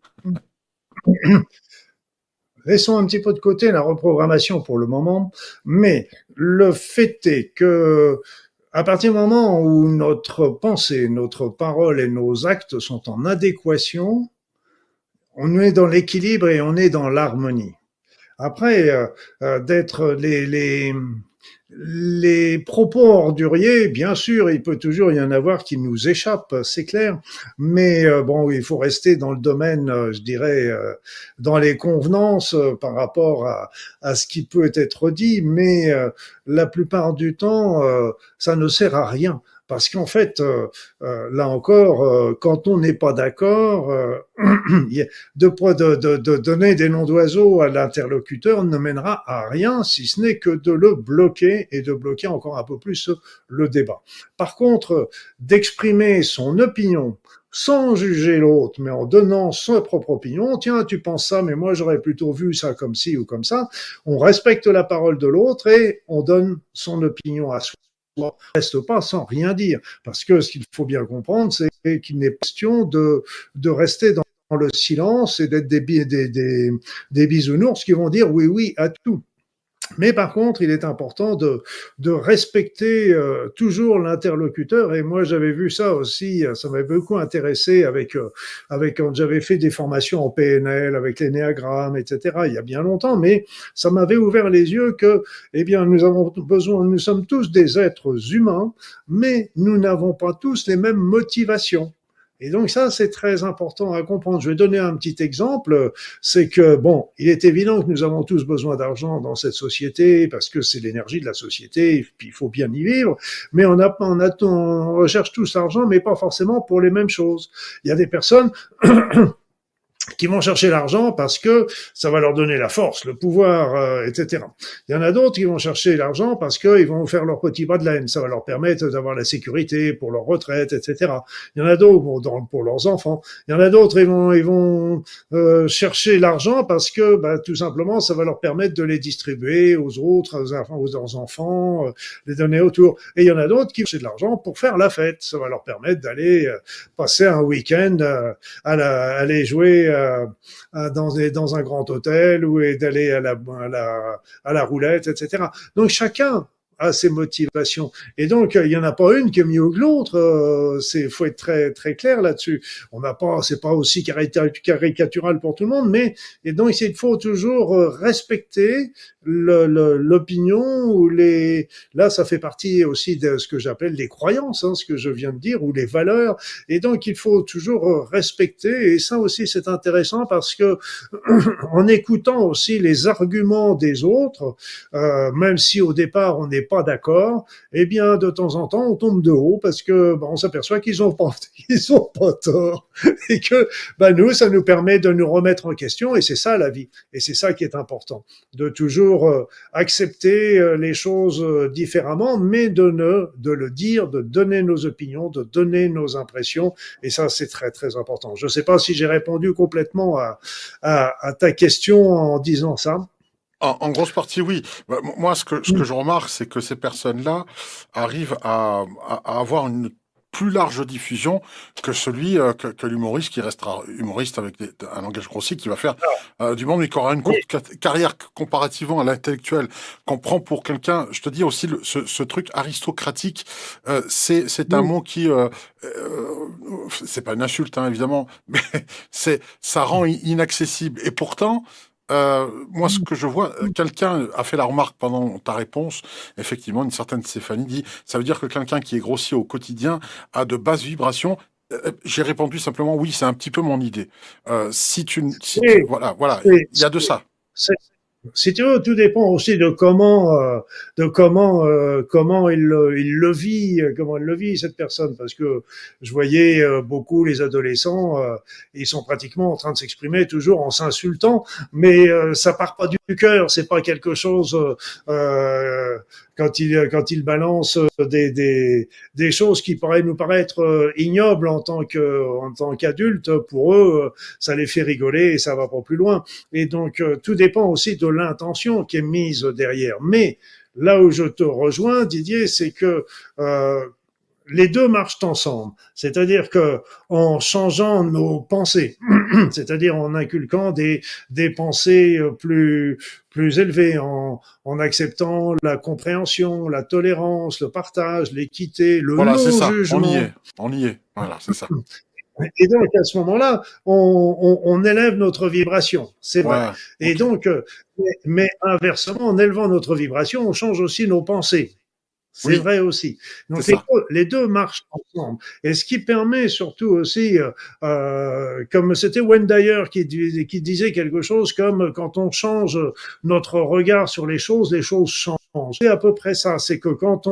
S2: Laissons un petit peu de côté la reprogrammation pour le moment, mais le fait est que à partir du moment où notre pensée, notre parole et nos actes sont en adéquation, on est dans l'équilibre et on est dans l'harmonie. Après, d'être les propos orduriers, bien sûr, il peut toujours y en avoir qui nous échappent, c'est clair. Mais bon, il faut rester dans le domaine, je dirais, dans les convenances par rapport à ce qui peut être dit. Mais la plupart du temps, ça ne sert à rien. Parce qu'en fait, là encore, quand on n'est pas d'accord, de donner des noms d'oiseaux à l'interlocuteur ne mènera à rien, si ce n'est que de le bloquer et de bloquer encore un peu plus le débat. Par contre, d'exprimer son opinion sans juger l'autre, mais en donnant sa propre opinion, tiens, tu penses ça, mais moi j'aurais plutôt vu ça comme ci ou comme ça, on respecte la parole de l'autre et on donne son opinion à soi. On ne reste pas sans rien dire, parce que ce qu'il faut bien comprendre, c'est qu'il n'est pas question de rester dans le silence et d'être des bisounours qui vont dire oui, oui à tout. Mais par contre, il est important de respecter toujours l'interlocuteur. Et moi, j'avais vu ça aussi, ça m'avait beaucoup intéressé avec quand j'avais fait des formations en PNL, avec l'énéagramme, etc. Il y a bien longtemps, mais ça m'avait ouvert les yeux que, eh bien, nous sommes tous des êtres humains, mais nous n'avons pas tous les mêmes motivations. Et donc ça, c'est très important à comprendre. Je vais donner un petit exemple. C'est que, bon, il est évident que nous avons tous besoin d'argent dans cette société parce que c'est l'énergie de la société et puis il faut bien y vivre. Mais on recherche tous l'argent, mais pas forcément pour les mêmes choses. Il y a des personnes qui vont chercher l'argent parce que ça va leur donner la force, le pouvoir, etc. Il y en a d'autres qui vont chercher l'argent parce qu'ils vont faire leur petit pas de laine, ça va leur permettre d'avoir la sécurité pour leur retraite, etc. Il y en a d'autres pour leurs enfants. Il y en a d'autres, ils vont chercher l'argent parce que, bah, tout simplement, ça va leur permettre de les distribuer aux autres, aux enfants, les donner autour. Et il y en a d'autres qui vont chercher de l'argent pour faire la fête. Ça va leur permettre d'aller passer un week-end aller jouer dans un grand hôtel ou d'aller à la roulette, etc. Donc chacun a ses motivations. Et donc, il y en a pas une qui est mieux que l'autre. Faut être très, très clair là-dessus. C'est pas aussi caricatural pour tout le monde, mais, et donc, il faut toujours respecter l'opinion ou là, ça fait partie aussi de ce que j'appelle les croyances, hein, ce que je viens de dire, ou les valeurs. Et donc, il faut toujours respecter. Et ça aussi, c'est intéressant parce que, en écoutant aussi les arguments des autres, même si au départ, on n'est pas d'accord, eh bien, de temps en temps, on tombe de haut parce que on s'aperçoit qu'ils ont pas, ils ont pas tort et que nous, ça nous permet de nous remettre en question et c'est ça la vie et c'est ça qui est important, de toujours accepter les choses différemment, mais de le dire, de donner nos opinions, de donner nos impressions et ça, c'est très très important. Je ne sais pas si j'ai répondu complètement à ta question en disant ça.
S1: En grosse partie, oui. Moi, ce que je remarque, c'est que ces personnes-là arrivent à avoir une plus large diffusion que celui que l'humoriste qui restera humoriste avec un langage grossier qui va faire du monde mais qui aura une
S2: Oui,
S1: courte carrière comparativement à l'intellectuel qu'on prend pour quelqu'un. Je te dis aussi ce truc aristocratique, c'est un
S2: oui,
S1: mot qui c'est pas une insulte hein, évidemment, mais ça rend inaccessible. Et pourtant moi, ce que je vois, quelqu'un a fait la remarque pendant ta réponse, effectivement, une certaine Stéphanie dit, ça veut dire que quelqu'un qui est grossier au quotidien a de basses vibrations. J'ai répondu simplement, oui, c'est un petit peu mon idée.
S2: oui,
S1: Voilà, voilà,
S2: oui.
S1: il y a de ça.
S2: C'est- Si tu veux, tout dépend aussi comment il le vit cette personne, parce que je voyais beaucoup les adolescents, ils sont pratiquement en train de s'exprimer toujours en s'insultant, mais ça part pas du cœur, c'est pas quelque chose quand ils balancent des choses qui pourraient nous paraître ignobles en tant qu'adultes, pour eux, ça les fait rigoler et ça va pas plus loin. Et donc, tout dépend aussi de l'intention qui est mise derrière. Mais là où je te rejoins, Didier, c'est que les deux marchent ensemble. C'est-à-dire que en changeant nos pensées, c'est-à-dire en inculquant des pensées plus élevées, en acceptant la compréhension, la tolérance, le partage, l'équité, le
S1: Voilà, c'est ça. On y est.
S2: non-jugement.
S1: On y est. Voilà, c'est ça.
S2: Et donc, à ce moment-là, on élève notre vibration, c'est vrai.
S1: Ouais,
S2: Et
S1: ok.
S2: donc, mais inversement, en élevant notre vibration, on change aussi nos pensées. C'est
S1: Oui,
S2: vrai aussi.
S1: c'est
S2: Donc
S1: ça.
S2: les deux marchent ensemble. Et ce qui permet surtout aussi, comme c'était Wendayer qui disait quelque chose comme quand on change notre regard sur les choses changent. C'est à peu près ça. C'est que quand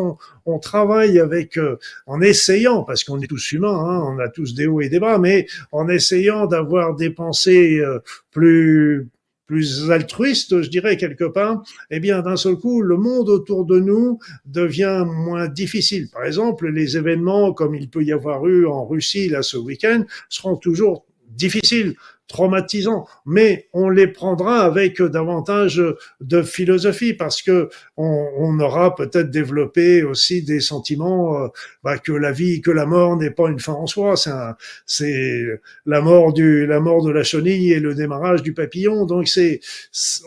S2: on travaille avec, en essayant, parce qu'on est tous humains, hein, on a tous des hauts et des bas, mais en essayant d'avoir des pensées plus plus altruistes, je dirais quelque part, eh bien d'un seul coup, le monde autour de nous devient moins difficile. Par exemple, les événements comme il peut y avoir eu en Russie là ce week-end seront toujours difficiles, traumatisants, mais on les prendra avec davantage de philosophie parce que on aura peut-être développé aussi des sentiments que la vie, que la mort n'est pas une fin en soi. C'est la mort de la chenille et le démarrage du papillon. Donc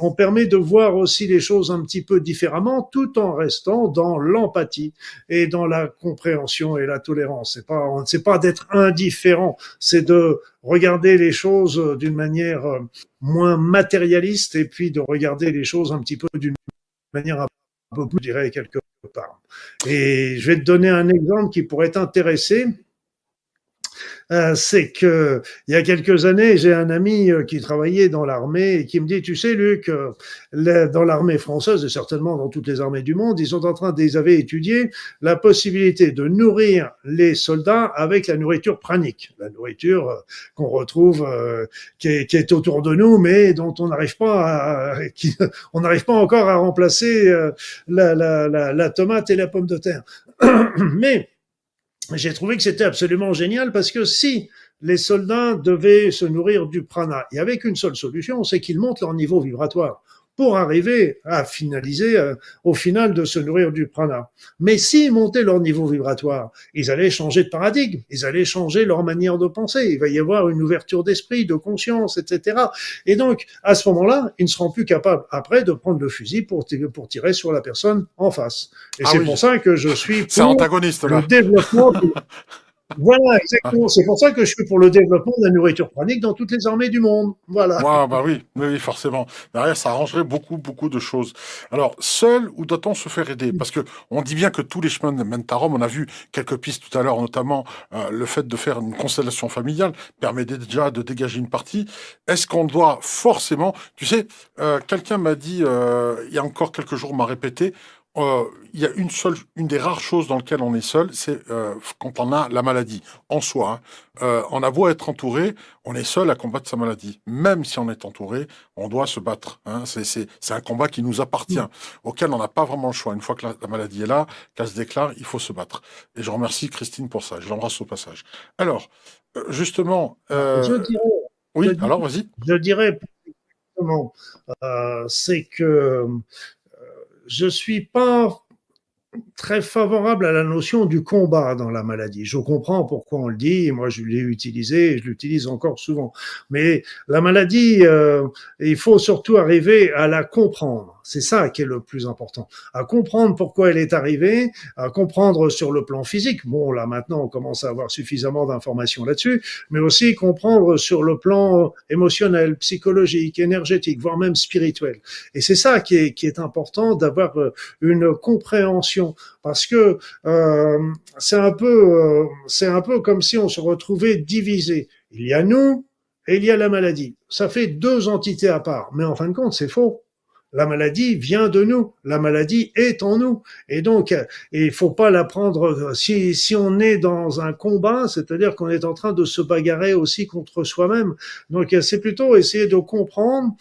S2: on permet de voir aussi les choses un petit peu différemment, tout en restant dans l'empathie et dans la compréhension et la tolérance. C'est pas d'être indifférent, c'est de regarder les choses d'une manière moins matérialiste et puis de regarder les choses un petit peu d'une manière un peu plus, je dirais, quelque part. Et je vais te donner un exemple qui pourrait t'intéresser. C'est que il y a quelques années, j'ai un ami qui travaillait dans l'armée et qui me dit, tu sais, Luc, dans l'armée française et certainement dans toutes les armées du monde, ils avaient étudié la possibilité de nourrir les soldats avec la nourriture pranique, la nourriture qu'on retrouve, qui est autour de nous, mais dont on n'arrive pas encore à remplacer la tomate et la pomme de terre. Mais j'ai trouvé que c'était absolument génial parce que si les soldats devaient se nourrir du prana, il n'y avait qu'une seule solution, c'est qu'ils montent leur niveau vibratoire pour arriver à finaliser, au final, de se nourrir du prana. Mais s'ils montaient leur niveau vibratoire, ils allaient changer de paradigme, ils allaient changer leur manière de penser, il va y avoir une ouverture d'esprit, de conscience, etc. Et donc, à ce moment-là, ils ne seront plus capables, après, de prendre le fusil pour tirer sur la personne en face. Et
S1: Ah
S2: c'est
S1: oui,
S2: pour ça que je suis
S1: c'est
S2: pour
S1: antagoniste
S2: le
S1: là.
S2: développement. Voilà,
S1: Ah,
S2: exactement. C'est pour ça que je suis pour le développement de la nourriture pranique dans toutes les armées du monde. Voilà.
S1: ouais, bah oui, oui, oui, forcément. Derrière, ça arrangerait beaucoup, beaucoup de choses. Alors, seul ou doit-on se faire aider? Parce que on dit bien que tous les chemins mènent à Rome. On a vu quelques pistes tout à l'heure, notamment le fait de faire une constellation familiale permet déjà de dégager une partie. Est-ce qu'on doit forcément, tu sais, quelqu'un m'a dit il y a encore quelques jours, m'a répété, il y a une des rares choses dans lesquelles on est seul, c'est quand on a la maladie en soi, hein. On a beau être entouré, on est seul à combattre sa maladie. Même si on est entouré, on doit se battre, hein. C'est un combat qui nous appartient, auquel on n'a pas vraiment le choix. Une fois que la maladie est là, qu'elle se déclare, il faut se battre. Et je remercie Christine pour ça. Je l'embrasse au passage. Alors, justement,
S2: Je dirais, je,
S1: oui,
S2: di-
S1: alors vas-y.
S2: je dirais comment, c'est que je suis pas très favorable à la notion du combat dans la maladie. Je comprends pourquoi on le dit, et moi je l'ai utilisé et je l'utilise encore souvent. Mais la maladie, il faut surtout arriver à la comprendre. C'est ça qui est le plus important. À comprendre pourquoi elle est arrivée, à comprendre sur le plan physique. Bon, là maintenant, on commence à avoir suffisamment d'informations là-dessus, mais aussi comprendre sur le plan émotionnel, psychologique, énergétique, voire même spirituel. Et c'est ça qui est important d'avoir une compréhension parce que c'est un peu comme si on se retrouvait divisé. Il y a nous et il y a la maladie. Ça fait deux entités à part, mais en fin de compte, c'est faux. La maladie vient de nous, la maladie est en nous, et donc il faut pas la prendre. Si on est dans un combat, c'est-à-dire qu'on est en train de se bagarrer aussi contre soi-même. Donc c'est plutôt essayer de comprendre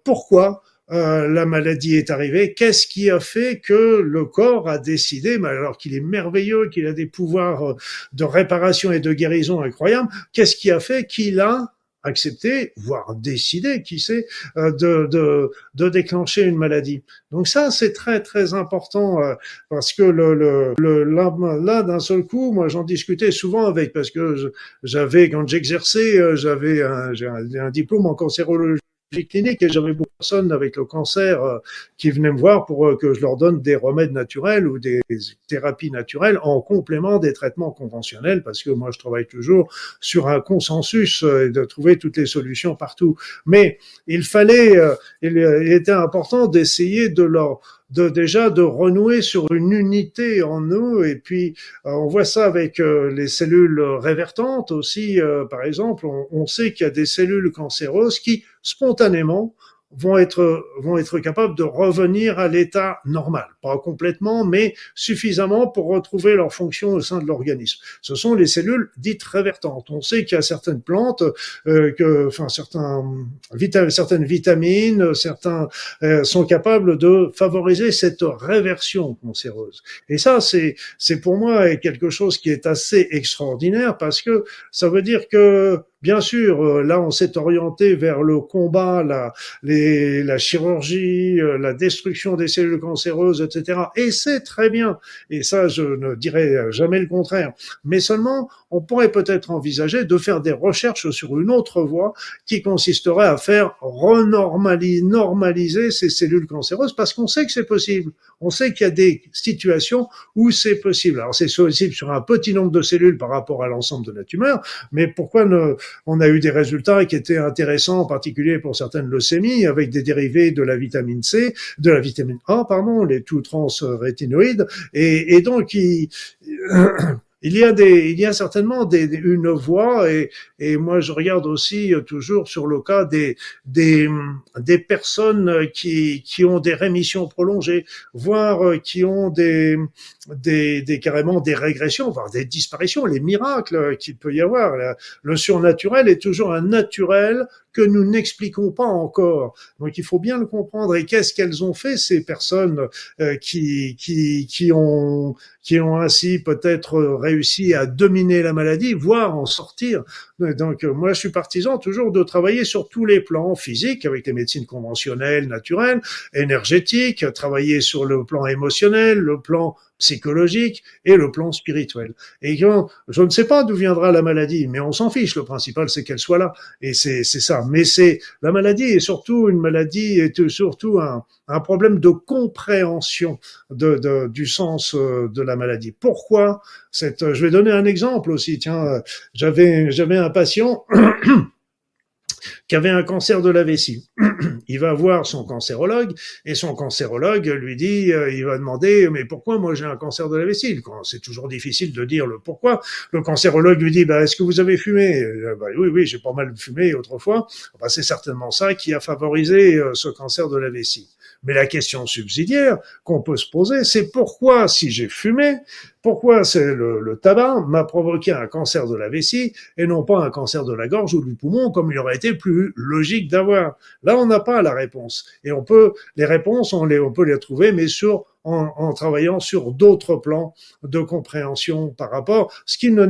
S2: pourquoi la maladie est arrivée, qu'est-ce qui a fait que le corps a décidé, alors qu'il est merveilleux, qu'il a des pouvoirs de réparation et de guérison incroyables, qu'est-ce qui a fait qu'il a accepté, voire décidé, qui sait, de déclencher une maladie. Donc ça, c'est très très important parce que là, d'un seul coup, moi j'en discutais souvent avec, parce que j'avais, quand j'exerçais, j'ai un diplôme en cancérologie clinique et j'avais beaucoup de personnes avec le cancer qui venaient me voir pour que je leur donne des remèdes naturels ou des thérapies naturelles en complément des traitements conventionnels parce que moi je travaille toujours sur un consensus et de trouver toutes les solutions partout. Mais il était important d'essayer déjà de renouer sur une unité en nous et puis on voit ça avec les cellules révertantes aussi par exemple on sait qu'il y a des cellules cancéreuses qui spontanément vont être capables de revenir à l'état normal, pas complètement, mais suffisamment pour retrouver leur fonction au sein de l'organisme. Ce sont les cellules dites révertantes. On sait qu'il y a certaines plantes, certaines vitamines, certains sont capables de favoriser cette réversion cancéreuse. Et ça, c'est pour moi quelque chose qui est assez extraordinaire parce que ça veut dire que bien sûr, là, on s'est orienté vers le combat, la chirurgie, la destruction des cellules cancéreuses, etc. Et c'est très bien. Et ça, je ne dirais jamais le contraire. Mais seulement, on pourrait peut-être envisager de faire des recherches sur une autre voie qui consisterait à faire normaliser ces cellules cancéreuses parce qu'on sait que c'est possible. On sait qu'il y a des situations où c'est possible. Alors, c'est possible sur un petit nombre de cellules par rapport à l'ensemble de la tumeur, mais pourquoi on a eu des résultats qui étaient intéressants, en particulier pour certaines leucémies, avec des dérivés de la vitamine C, de la vitamine A, pardon, les tout transrétinoïdes, et donc il y a certainement une voie et moi je regarde aussi toujours sur le cas des, des personnes qui ont des rémissions prolongées, voire qui ont carrément des régressions, voire des disparitions, les miracles qu'il peut y avoir. Le surnaturel est toujours un naturel que nous n'expliquons pas encore. Donc il faut bien le comprendre. Et qu'est-ce qu'elles ont fait ces personnes qui ont ainsi peut-être réussi à dominer la maladie, voire en sortir. Donc moi je suis partisan toujours de travailler sur tous les plans physiques avec les médecines conventionnelles, naturelles, énergétiques, travailler sur le plan émotionnel, le plan psychologique et le plan spirituel. Et quand, je ne sais pas d'où viendra la maladie, mais on s'en fiche. Le principal, c'est qu'elle soit là. Et c'est ça. Mais la maladie est surtout un problème de compréhension du sens de la maladie. Pourquoi je vais donner un exemple aussi. Tiens, j'avais un patient qui avait un cancer de la vessie. Il va voir son cancérologue et son cancérologue lui dit, il va demander, mais pourquoi moi j'ai un cancer de la vessie? C'est toujours difficile de dire le pourquoi. Le cancérologue lui dit, est-ce que vous avez fumé? Oui, j'ai pas mal fumé autrefois. C'est certainement ça qui a favorisé ce cancer de la vessie. Mais la question subsidiaire qu'on peut se poser, c'est pourquoi, si j'ai fumé, pourquoi c'est le tabac m'a provoqué un cancer de la vessie et non pas un cancer de la gorge ou du poumon, comme il aurait été plus logique d'avoir. Là, on n'a pas la réponse. Et les réponses, on peut les trouver, mais en travaillant sur d'autres plans de compréhension par rapport, ce qui ne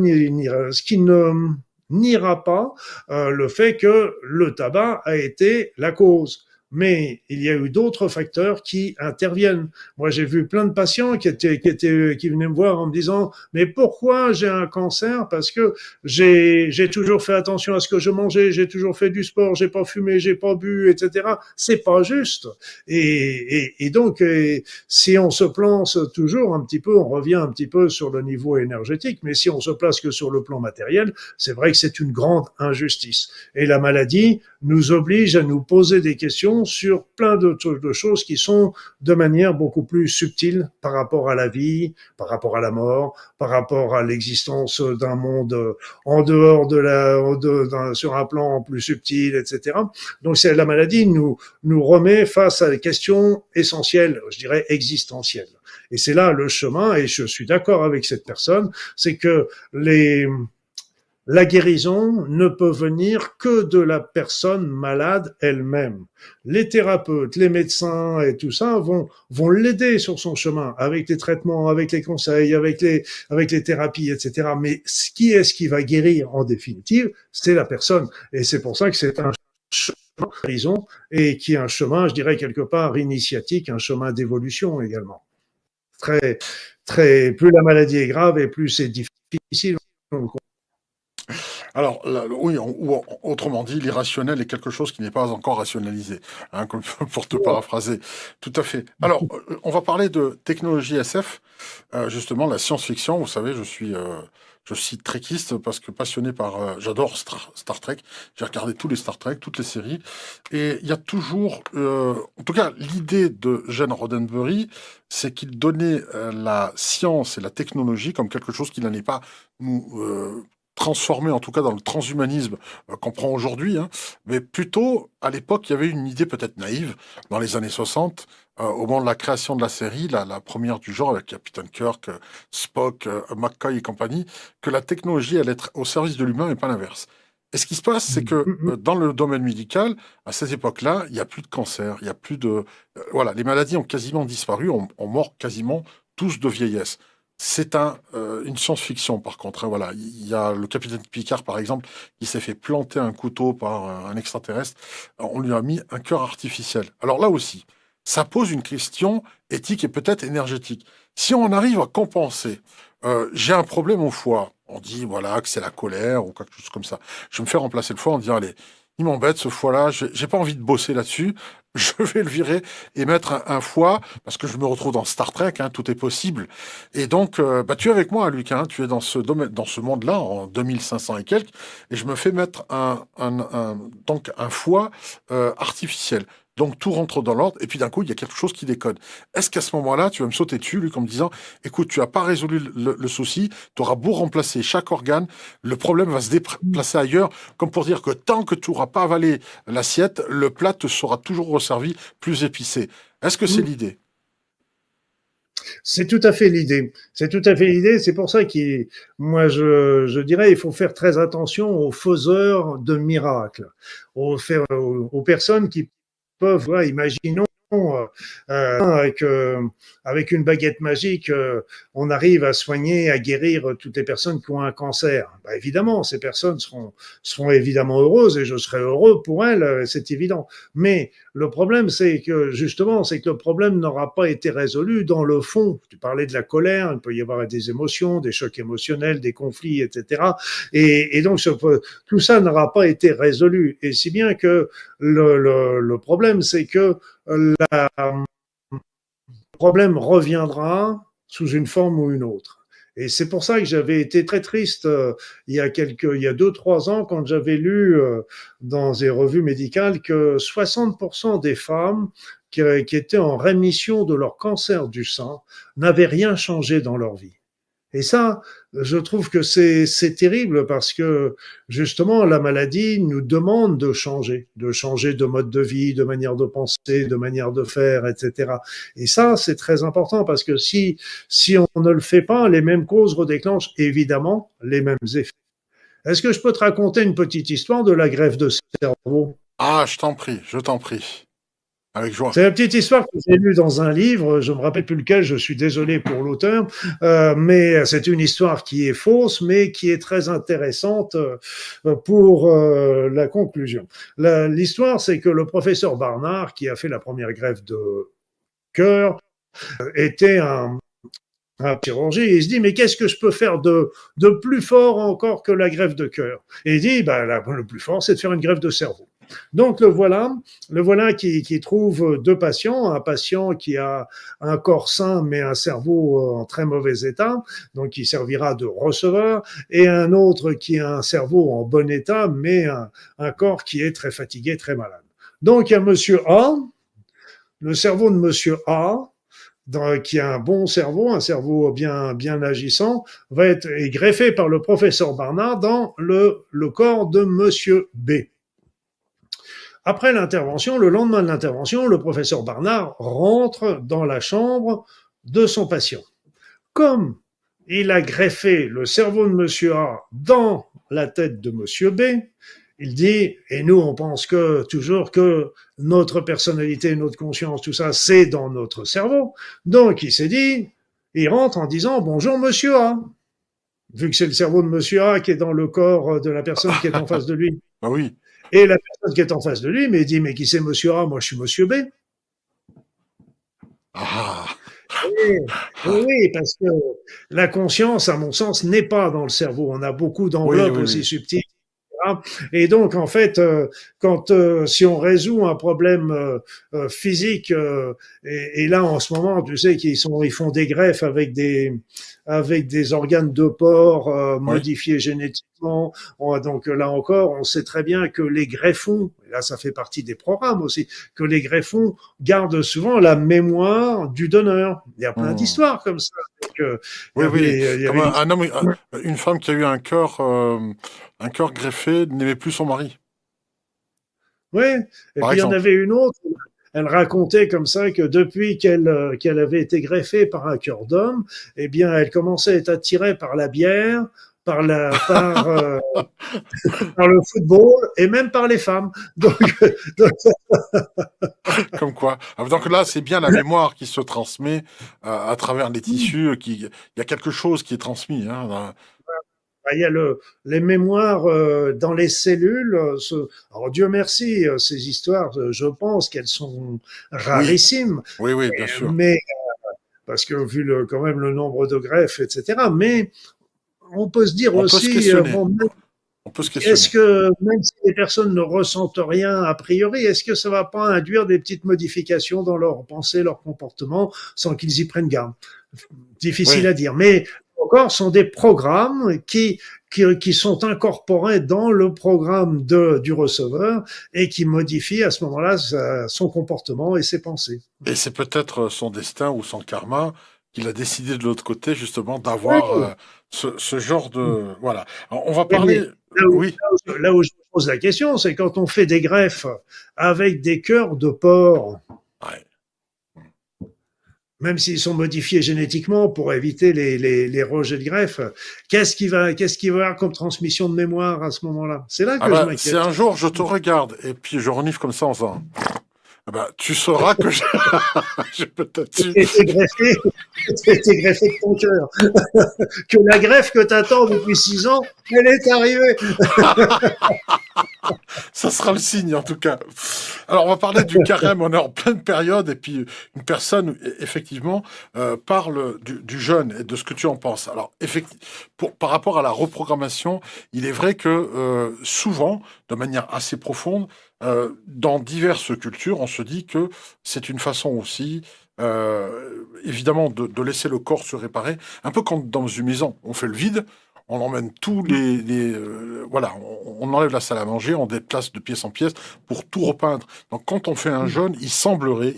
S2: niera pas le fait que le tabac a été la cause. Mais il y a eu d'autres facteurs qui interviennent. Moi, j'ai vu plein de patients qui venaient me voir en me disant, mais pourquoi j'ai un cancer? Parce que j'ai toujours fait attention à ce que je mangeais, j'ai toujours fait du sport, j'ai pas fumé, j'ai pas bu, etc. C'est pas juste. Et donc, si on se place toujours un petit peu, on revient un petit peu sur le niveau énergétique, mais si on se place que sur le plan matériel, c'est vrai que c'est une grande injustice. Et la maladie nous oblige à nous poser des questions sur plein de choses qui sont de manière beaucoup plus subtile par rapport à la vie, par rapport à la mort, par rapport à l'existence d'un monde en dehors sur un plan plus subtil, etc. Donc la maladie nous remet face à des questions essentielles, je dirais existentielles. Et c'est là le chemin, et je suis d'accord avec cette personne, c'est que la guérison ne peut venir que de la personne malade elle-même. Les thérapeutes, les médecins et tout ça vont l'aider sur son chemin avec les traitements, avec les conseils, avec les thérapies, etc. Mais qui est-ce qui va guérir en définitive? C'est la personne. Et c'est pour ça que c'est un chemin de guérison et qui est un chemin, je dirais quelque part initiatique, un chemin d'évolution également. Très, plus la maladie est grave et plus c'est difficile.
S1: Alors, oui, ou autrement dit, l'irrationnel est quelque chose qui n'est pas encore rationalisé, hein, pour te paraphraser. Tout à fait. Alors, on va parler de technologie SF, justement, la science-fiction. Vous savez, je suis trekiste parce que passionné par, j'adore Star Trek. J'ai regardé tous les Star Trek, toutes les séries, et il y a toujours, en tout cas, l'idée de Gene Roddenberry, c'est qu'il donnait la science et la technologie comme quelque chose qui n'allait pas nous transformé en tout cas dans le transhumanisme qu'on prend aujourd'hui, hein, mais plutôt à l'époque il y avait une idée peut-être naïve dans les années 60, au moment de la création de la série, la première du genre avec Captain Kirk, Spock, McCoy et compagnie, que la technologie allait être au service de l'humain et pas l'inverse. Et ce qui se passe, c'est que dans le domaine médical, à cette époque-là, il n'y a plus de cancer, il y a plus de... voilà, les maladies ont quasiment disparu, on mort quasiment tous de vieillesse. C'est une science-fiction, par contre, hein, voilà. Il y a le capitaine Picard, par exemple, qui s'est fait planter un couteau par un extraterrestre. On lui a mis un cœur artificiel. Alors là aussi, ça pose une question éthique et peut-être énergétique. Si on arrive à compenser, j'ai un problème au foie, on dit voilà que c'est la colère ou quelque chose comme ça. Je me fais remplacer le foie en disant allez, il m'embête ce foie-là, j'ai pas envie de bosser là-dessus, je vais le virer et mettre un foie, parce que je me retrouve dans Star Trek, hein, tout est possible. Et donc, bah, tu es avec moi, Luc, hein, tu es dans ce domaine, dans ce monde-là, en 2500 et quelques, et je me fais mettre donc un foie artificiel. Donc tout rentre dans l'ordre, et puis d'un coup, il y a quelque chose qui déconne. Est-ce qu'à ce moment-là, tu vas me sauter dessus, Luc, en me disant, écoute, tu n'as pas résolu le souci, tu auras beau remplacer chaque organe, le problème va se déplacer ailleurs, comme pour dire que tant que tu n'auras pas avalé l'assiette, le plat te sera toujours resservi plus épicé. Est-ce que c'est l'idée?
S2: C'est tout à fait l'idée. C'est tout à fait l'idée. C'est pour ça que moi, je dirais, il faut faire très attention aux faiseurs de miracles, aux personnes qui peuvent, voilà, imaginons, avec, avec une baguette magique, on arrive à soigner, à guérir toutes les personnes qui ont un cancer. Bah, évidemment, ces personnes seront évidemment heureuses et je serai heureux pour elles, c'est évident. Mais le problème, c'est que justement, c'est que le problème n'aura pas été résolu dans le fond. Tu parlais de la colère, il peut y avoir des émotions, des chocs émotionnels, des conflits, etc. Et donc, tout ça n'aura pas été résolu. Et si bien que le problème, c'est que le problème reviendra sous une forme ou une autre. Et c'est pour ça que j'avais été très triste il y a 2-3 ans quand j'avais lu dans des revues médicales que 60% des femmes qui étaient en rémission de leur cancer du sein n'avaient rien changé dans leur vie. Et ça, je trouve que c'est terrible parce que justement la maladie nous demande de changer de mode de vie, de manière de penser, de manière de faire, etc. Et ça, c'est très important parce que si on ne le fait pas, les mêmes causes redéclenchent évidemment les mêmes effets. Est-ce que je peux te raconter une petite histoire de la greffe de cerveau?
S1: Ah, je t'en prie, avec joie.
S2: C'est une petite histoire que j'ai lue dans un livre, je me rappelle plus lequel, je suis désolé pour l'auteur, mais c'est une histoire qui est fausse, mais qui est très intéressante pour la conclusion. L'histoire, c'est que le professeur Barnard, qui a fait la première greffe de cœur, était un chirurgien, et il se dit, mais qu'est-ce que je peux faire de plus fort encore que la greffe de cœur? Et il dit, ben, le plus fort, c'est de faire une greffe de cerveau. Donc le voilà qui trouve deux patients, un patient qui a un corps sain mais un cerveau en très mauvais état, donc qui servira de receveur, et un autre qui a un cerveau en bon état mais un corps qui est très fatigué, très malade. Donc il y a Monsieur A, le cerveau de Monsieur A, qui a un bon cerveau, un cerveau bien agissant, va être greffé par le professeur Barnard dans le corps de Monsieur B. Après l'intervention, le lendemain de l'intervention, le professeur Barnard rentre dans la chambre de son patient. Comme il a greffé le cerveau de Monsieur A dans la tête de Monsieur B, il dit, et nous on pense que toujours que notre personnalité, notre conscience, tout ça, c'est dans notre cerveau. Donc il s'est dit, il rentre en disant bonjour Monsieur A, vu que c'est le cerveau de Monsieur A qui est dans le corps de la personne qui est en face de lui.
S1: Ah oui.
S2: Et la personne qui est en face de lui, mais il dit, mais qui c'est Monsieur A? Moi, je suis Monsieur B.
S1: Ah,
S2: Oui,
S1: ah.
S2: oui, parce que la conscience, à mon sens, n'est pas dans le cerveau. On a beaucoup
S1: Oui,
S2: d'enveloppes
S1: oui,
S2: aussi
S1: oui.
S2: subtiles. Et donc, en fait, quand si on résout un problème physique, et là en ce moment, tu sais ils font des greffes avec des organes de porc
S1: Oui.
S2: modifiés génétiquement. Donc là encore, on sait très bien que les greffons, et là ça fait partie des programmes aussi, que les greffons gardent souvent la mémoire du donneur. Il y a plein
S1: Hmm.
S2: d'histoires comme ça. Donc,
S1: Oui, oui.
S2: il y
S1: Comme
S2: avait
S1: un homme, une femme qui a eu un cœur greffé n'aimait plus son mari,
S2: Ouais. Et
S1: par
S2: puis il y en
S1: exemple.
S2: avait une autre. Elle racontait comme ça que depuis qu'elle avait été greffée par un cœur d'homme, eh bien, elle commençait à être attirée par la bière, par le football et même par les femmes. Donc,
S1: Comme quoi. Ah, donc là, c'est bien la mémoire qui se transmet à travers les tissus. Il y a quelque chose qui est transmis. Hein,
S2: il y a les mémoires dans les cellules. Alors Dieu merci, ces histoires, je pense qu'elles sont
S1: oui,
S2: rarissimes,
S1: oui, oui, bien sûr.
S2: mais parce que vu quand même le nombre de greffes, etc. Mais on peut se dire
S1: On peut se
S2: aussi,
S1: questionner.
S2: bon,
S1: On peut se
S2: est-ce
S1: questionner.
S2: que même si les personnes ne ressentent rien a priori, est-ce que ça va pas induire des petites modifications dans leur pensée, leur comportement, sans qu'ils y prennent garde? Difficile
S1: Oui.
S2: à dire, mais encore sont des programmes qui sont incorporés dans le programme du receveur et qui modifient à ce moment-là son comportement et ses pensées.
S1: Et c'est peut-être son destin ou son karma qu'il a décidé de l'autre côté, justement, d'avoir
S2: Oui.
S1: ce genre de... Voilà. Alors, on va
S2: Oui, mais
S1: parler... Oui.
S2: là où je pose la question, c'est quand on fait des greffes avec des cœurs de porc,
S1: Ouais.
S2: même s'ils sont modifiés génétiquement pour éviter les rejets de greffe, qu'est-ce qui va y avoir comme transmission de mémoire à ce moment-là? C'est là
S1: Ah
S2: que je
S1: bah, si
S2: m'inquiète.
S1: un jour je te regarde et puis je renifle comme ça en faisant... Ah bah, tu sauras que j'ai peut-être eu...
S2: Tu été greffé de ton cœur. Que la greffe que tu attends depuis 6 ans, elle est arrivée.
S1: Ça sera le signe, en tout cas. Alors, on va parler du carême. On est en pleine période, et puis une personne, effectivement, parle du jeûne et de ce que tu en penses. Alors, par rapport à la reprogrammation, il est vrai que souvent, de manière assez profonde, dans diverses cultures, on se dit que c'est une façon aussi, évidemment, de laisser le corps se réparer. Un peu comme dans une maison, on fait le vide, on emmène tous voilà, on enlève la salle à manger, on déplace de pièce en pièce pour tout repeindre. Donc quand on fait un jeûne, il semblerait,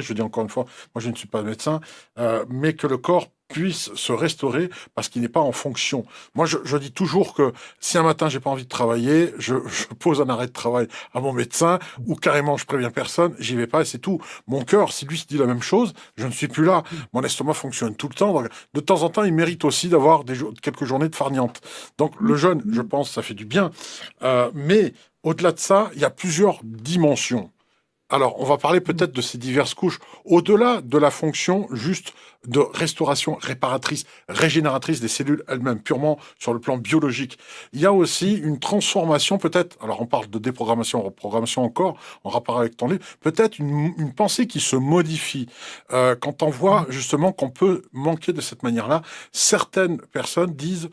S1: je dis encore une fois, moi je ne suis pas médecin, mais que le corps puisse se restaurer parce qu'il n'est pas en fonction. Moi, je dis toujours que si un matin j'ai pas envie de travailler, je pose un arrêt de travail à mon médecin ou carrément je préviens personne, j'y vais pas et c'est tout. Mon cœur, si lui se dit la même chose, je ne suis plus là. Mon estomac fonctionne tout le temps. Donc, de temps en temps, il mérite aussi d'avoir quelques journées de farniente. Donc le jeûne, je pense, ça fait du bien. Mais au-delà de ça, il y a plusieurs dimensions. Alors, on va parler peut-être de ces diverses couches, au-delà de la fonction juste de restauration réparatrice, régénératrice des cellules elles-mêmes, purement sur le plan biologique. Il y a aussi une transformation peut-être, alors on parle de déprogrammation, reprogrammation encore, en rapport avec ton livre, peut-être une pensée qui se modifie. Quand on voit justement qu'on peut manquer de cette manière-là, certaines personnes disent,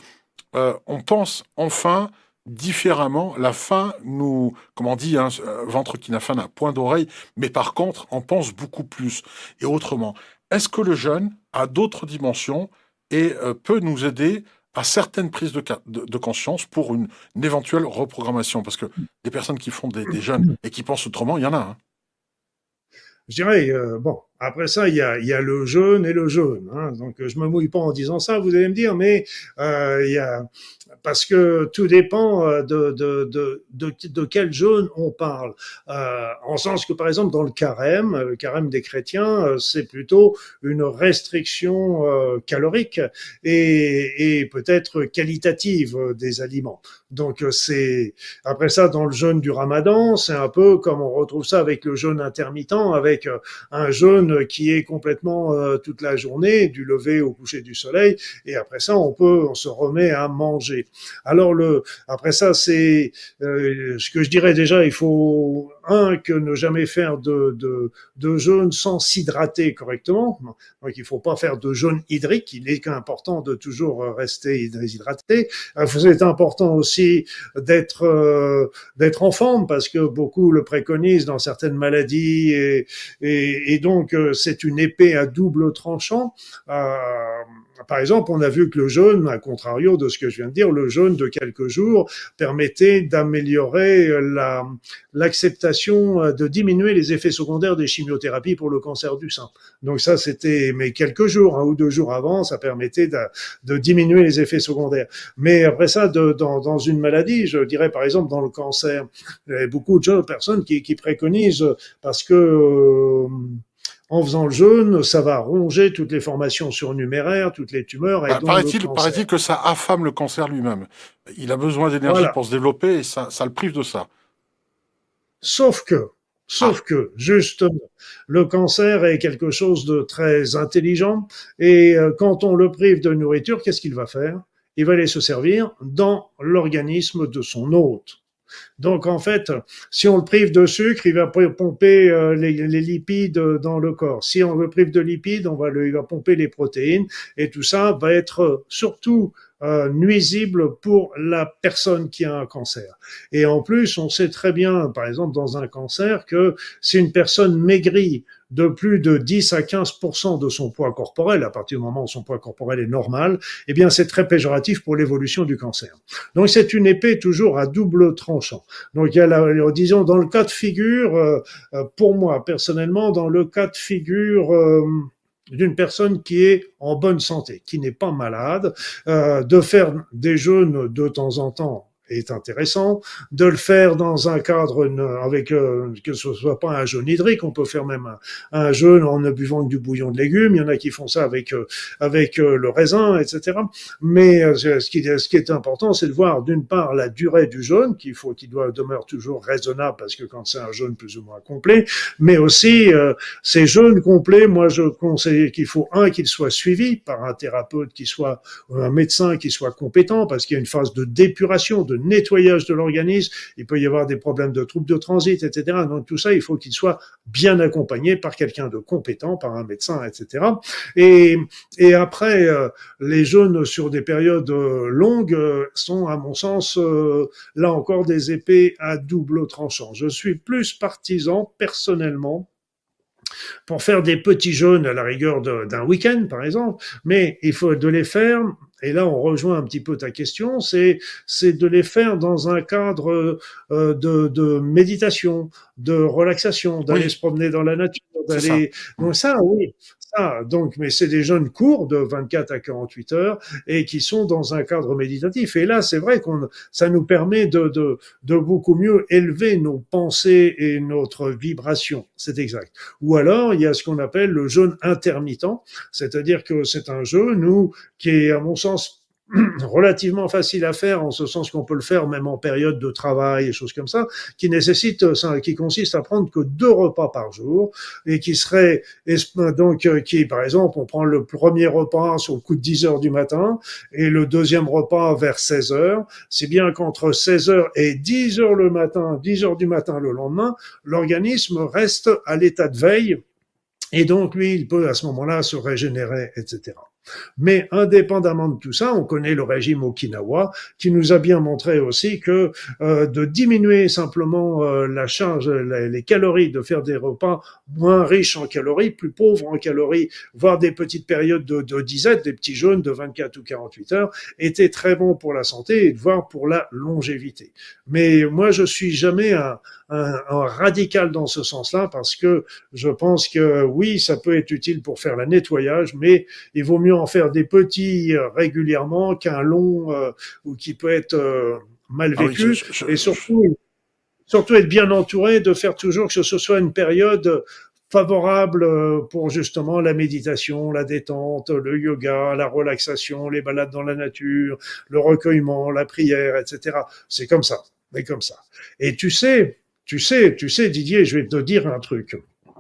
S1: on pense enfin différemment. La faim nous, comme on dit, hein, ventre qui n'a faim n'a point d'oreille, mais par contre, on pense beaucoup plus. Et autrement, est-ce que le jeûne a d'autres dimensions et peut nous aider à certaines prises de conscience pour une éventuelle reprogrammation? Parce que des personnes qui font des jeûnes et qui pensent autrement, il y en a. Hein.
S2: Je dirais, bon, après ça, il y a le jeûne et le jeûne. Hein, donc, je me mouille pas en disant ça, vous allez me dire, mais il y a parce que tout dépend de quel jeûne on parle. En sens que, par exemple, dans le carême des chrétiens, c'est plutôt une restriction calorique et peut-être qualitative des aliments. Donc, c'est après ça, dans le jeûne du Ramadan, c'est un peu comme on retrouve ça avec le jeûne intermittent, avec un jeûne qui est complètement toute la journée, du lever au coucher du soleil, et après ça, on se remet à manger. Alors après ça, c'est ce que je dirais déjà, il faut que ne jamais faire de jeûne sans s'hydrater correctement. Donc il faut pas faire de jeûne hydrique. Il est important de toujours rester hydraté. C'est important aussi d'être en forme parce que beaucoup le préconisent dans certaines maladies et donc c'est une épée à double tranchant. Par exemple, on a vu que le jeûne, à contrario de ce que je viens de dire, le jeûne de quelques jours permettait d'améliorer l'acceptation, de diminuer les effets secondaires des chimiothérapies pour le cancer du sein. Donc ça, c'était mais quelques jours, 1 ou 2 jours avant, ça permettait de diminuer les effets secondaires. Mais après ça, dans une maladie, je dirais par exemple dans le cancer, il y a beaucoup de personnes qui préconisent parce que en faisant le jeûne, ça va ronger toutes les formations surnuméraires, toutes les tumeurs et
S1: Bah,
S2: donc le
S1: paraît-il
S2: cancer.
S1: que ça affame le cancer lui-même. Il a besoin d'énergie
S2: Voilà.
S1: pour se développer et ça le prive de ça.
S2: Sauf que,
S1: Ah,
S2: sauf que, justement, le cancer est quelque chose de très intelligent et quand on le prive de nourriture, qu'est-ce qu'il va faire? Il va aller se servir dans l'organisme de son hôte. Donc en fait, si on le prive de sucre, il va pomper les lipides dans le corps. Si on le prive de lipides, il va pomper les protéines et tout ça va être surtout nuisible pour la personne qui a un cancer. Et en plus, on sait très bien, par exemple, dans un cancer, que si une personne maigrit de plus de 10 à 15% de son poids corporel, à partir du moment où son poids corporel est normal, eh bien, c'est très péjoratif pour l'évolution du cancer. Donc, c'est une épée toujours à double tranchant. Donc, il y a disons, dans le cas de figure, pour moi, personnellement, dans le cas de figure, d'une personne qui est en bonne santé, qui n'est pas malade, de faire des jeûnes de temps en temps est intéressant, de le faire dans un cadre avec que ce soit pas un jeûne hydrique, on peut faire même un jeûne en ne buvant que du bouillon de légumes, il y en a qui font ça avec le raisin, etc. Mais ce qui est important, c'est de voir d'une part la durée du jeûne qu'il doit demeurer toujours raisonnable parce que quand c'est un jeûne plus ou moins complet, mais aussi ces jeûnes complets, moi je conseille qu'il faut qu'il soit suivi par un thérapeute qui soit un médecin qui soit compétent parce qu'il y a une phase de d'épuration, de nettoyage de l'organisme, il peut y avoir des problèmes de troubles de transit, etc. Donc tout ça, il faut qu'il soit bien accompagné par quelqu'un de compétent, par un médecin, etc. Et, et après, les jeûnes sur des périodes longues sont, à mon sens, là encore des épées à double tranchant. Je suis plus partisan, personnellement, pour faire des petits jeûnes à la rigueur d'un week-end, par exemple, mais il faut de les faire. Et là, on rejoint un petit peu ta question, c'est de les faire dans un cadre de méditation, de relaxation, d'aller
S1: oui,
S2: se promener dans la nature,
S1: c'est ça.
S2: d'aller.
S1: Mm.
S2: Donc ça, oui, Donc, mais c'est des jeunes courts de 24 à 48 heures et qui sont dans un cadre méditatif. Et là, c'est vrai ça nous permet de beaucoup mieux élever nos pensées et notre vibration. C'est exact. Ou alors, il y a ce qu'on appelle le jeûne intermittent, c'est-à-dire que c'est un jeûne qui est, à mon sens, relativement facile à faire, en ce sens qu'on peut le faire même en période de travail et choses comme ça, qui consiste à prendre que 2 repas par jour et qui serait donc qui, par exemple, on prend le premier repas sur le coup de 10 heures du matin et le deuxième repas vers 16 heures. C'est bien qu'entre 16 heures et 10 heures le matin, 10 heures du matin le lendemain, l'organisme reste à l'état de veille et donc lui, il peut à ce moment-là se régénérer, etc. Mais indépendamment de tout ça, on connaît le régime Okinawa qui nous a bien montré aussi que de diminuer simplement la charge, les calories, de faire des repas moins riches en calories, plus pauvres en calories, voire des petites périodes de disette, des petits jeûnes de 24 ou 48 heures, était très bon pour la santé et voire pour la longévité. Mais moi, je suis jamais un radical dans ce sens-là parce que je pense que oui, ça peut être utile pour faire le nettoyage, mais il vaut mieux en faire des petits régulièrement qu'un long ou qui peut être mal
S1: Ah oui,
S2: vécu et surtout être bien entouré, de faire toujours que ce soit une période favorable pour justement la méditation, la détente, le yoga, la relaxation, les balades dans la nature, le recueillement, la prière, etc. C'est comme ça, c'est comme ça. Et tu sais, Didier, je vais te dire un truc.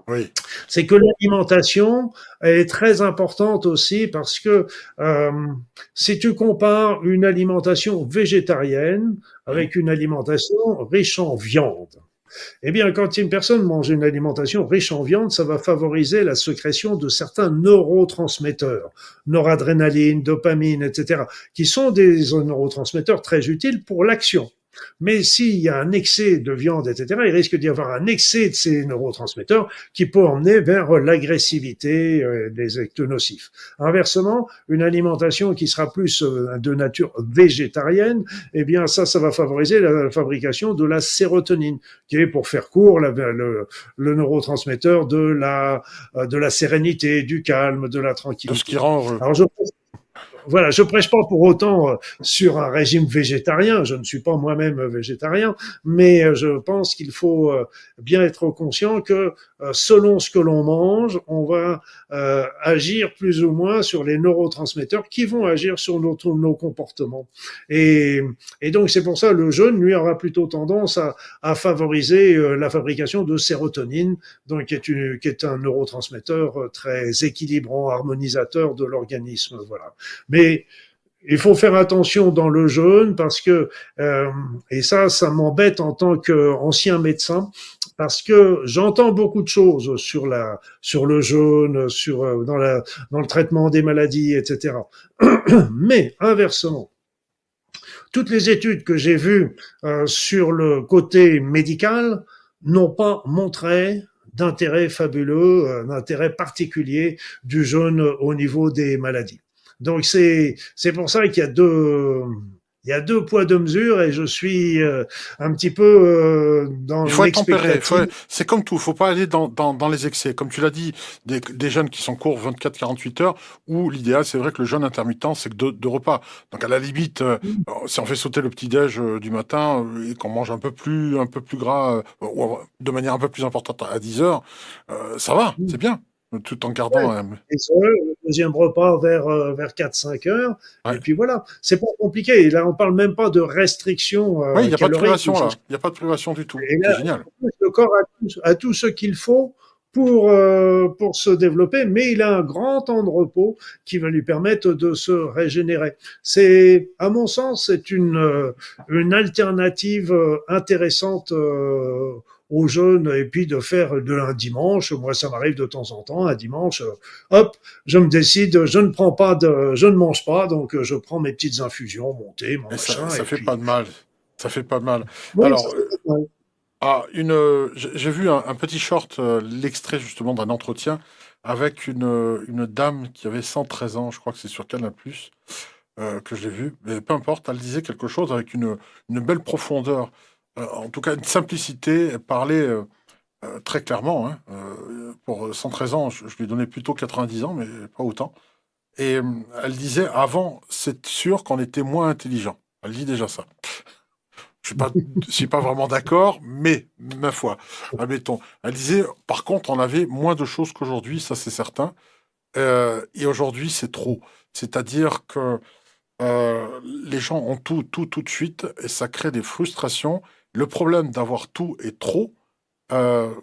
S1: oui.
S2: C'est que l'alimentation est très importante aussi parce que euh, si tu compares une alimentation végétarienne
S1: Mmh.
S2: avec une alimentation riche en viande, eh bien, quand une personne mange une alimentation riche en viande, ça va favoriser la sécrétion de certains neurotransmetteurs, noradrénaline, dopamine, etc., qui sont des neurotransmetteurs très utiles pour l'action. Mais s'il y a un excès de viande, etc., il risque d'y avoir un excès de ces neurotransmetteurs qui peut emmener vers l'agressivité, des actes nocifs. Inversement, une alimentation qui sera plus de nature végétarienne, eh bien ça va favoriser la fabrication de la sérotonine, qui est, pour faire court, le neurotransmetteur de la sérénité, du calme, de la
S1: De ce qui
S2: tranquillité.
S1: rend heureux.
S2: Alors je prêche pas pour autant sur un régime végétarien. Je ne suis pas moi-même végétarien, mais je pense qu'il faut bien être conscient que selon ce que l'on mange, on va agir plus ou moins sur les neurotransmetteurs qui vont agir sur nos comportements. Et, et donc c'est pour ça le jeûne lui aura plutôt tendance à favoriser la fabrication de sérotonine, donc qui est un neurotransmetteur très équilibrant, harmonisateur de l'organisme. Voilà. Mais il faut faire attention dans le jeûne parce que, et ça m'embête en tant qu'ancien médecin, parce que j'entends beaucoup de choses sur le jeûne, dans le traitement des maladies, etc. Mais inversement, toutes les études que j'ai vues sur le côté médical n'ont pas montré d'intérêt fabuleux, d'intérêt particulier du jeûne au niveau des maladies. Donc c'est pour ça qu'il y a deux poids deux mesures et je suis un petit peu dans
S1: Il faut être tempéré.
S2: l'expectative.
S1: C'est comme tout. Il faut pas aller dans les excès. Comme tu l'as dit, des jeunes qui sont courts 24-48 heures, où l'idéal, c'est vrai que le jeûne intermittent, c'est que deux repas. Donc, à la limite, si on fait sauter le petit-déj du matin et qu'on mange un peu plus gras, ou de manière un peu plus importante à 10 heures, ça va, c'est bien. Tout en gardant.
S2: Et ça, le deuxième repas vers 4-5 heures.
S1: Ouais.
S2: Et puis voilà, c'est pas compliqué. Et là, on parle même pas de restriction
S1: Oui, il n'y a pas de
S2: calorique ou
S1: privation là.
S2: choses.
S1: Il n'y a pas de privation du tout.
S2: Et
S1: C'est
S2: là,
S1: génial.
S2: le corps a tout ce qu'il faut pour se développer, mais il a un grand temps de repos qui va lui permettre de se régénérer. C'est, à mon sens, c'est une alternative intéressante aux jeunes et puis de faire de un dimanche. Moi, ça m'arrive de temps en temps, un dimanche, hop, je me décide, je ne mange pas, donc je prends mes petites infusions, mon thé, mon
S1: Et
S2: machin,
S1: ça
S2: et
S1: fait pas
S2: puis,
S1: de mal. Ça fait pas de mal.
S2: oui, ça
S1: Alors,
S2: fait pas mal.
S1: j'ai vu un petit short, l'extrait justement d'un entretien avec une dame qui avait 113 ans, je crois que c'est sur Canal+, que je l'ai vu, mais peu importe, elle disait quelque chose avec une belle profondeur, en tout cas une simplicité, elle parlait très clairement, hein, pour 113 ans, je lui donnais plutôt 90 ans, mais pas autant. Et elle disait, avant, c'est sûr qu'on était moins intelligent. Elle dit déjà ça. Je suis pas, je suis pas vraiment d'accord, mais ma foi, admettons. Elle disait, par contre, on avait moins de choses qu'aujourd'hui, ça c'est certain. Et aujourd'hui, c'est trop. C'est-à-dire que les gens ont tout de suite, et ça crée des frustrations. Le problème d'avoir tout et trop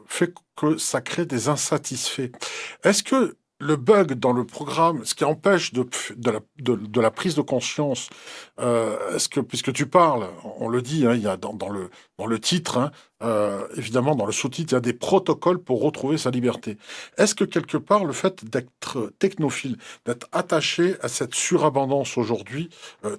S1: fait que ça crée des insatisfaits. Est-ce que le bug dans le programme, ce qui empêche de la prise de conscience, est-ce que, puisque tu parles, on le dit, hein, il y a dans le titre, hein, évidemment dans le sous-titre, il y a des protocoles pour retrouver sa liberté. Est-ce que quelque part, le fait d'être technophile, d'être attaché à cette surabondance aujourd'hui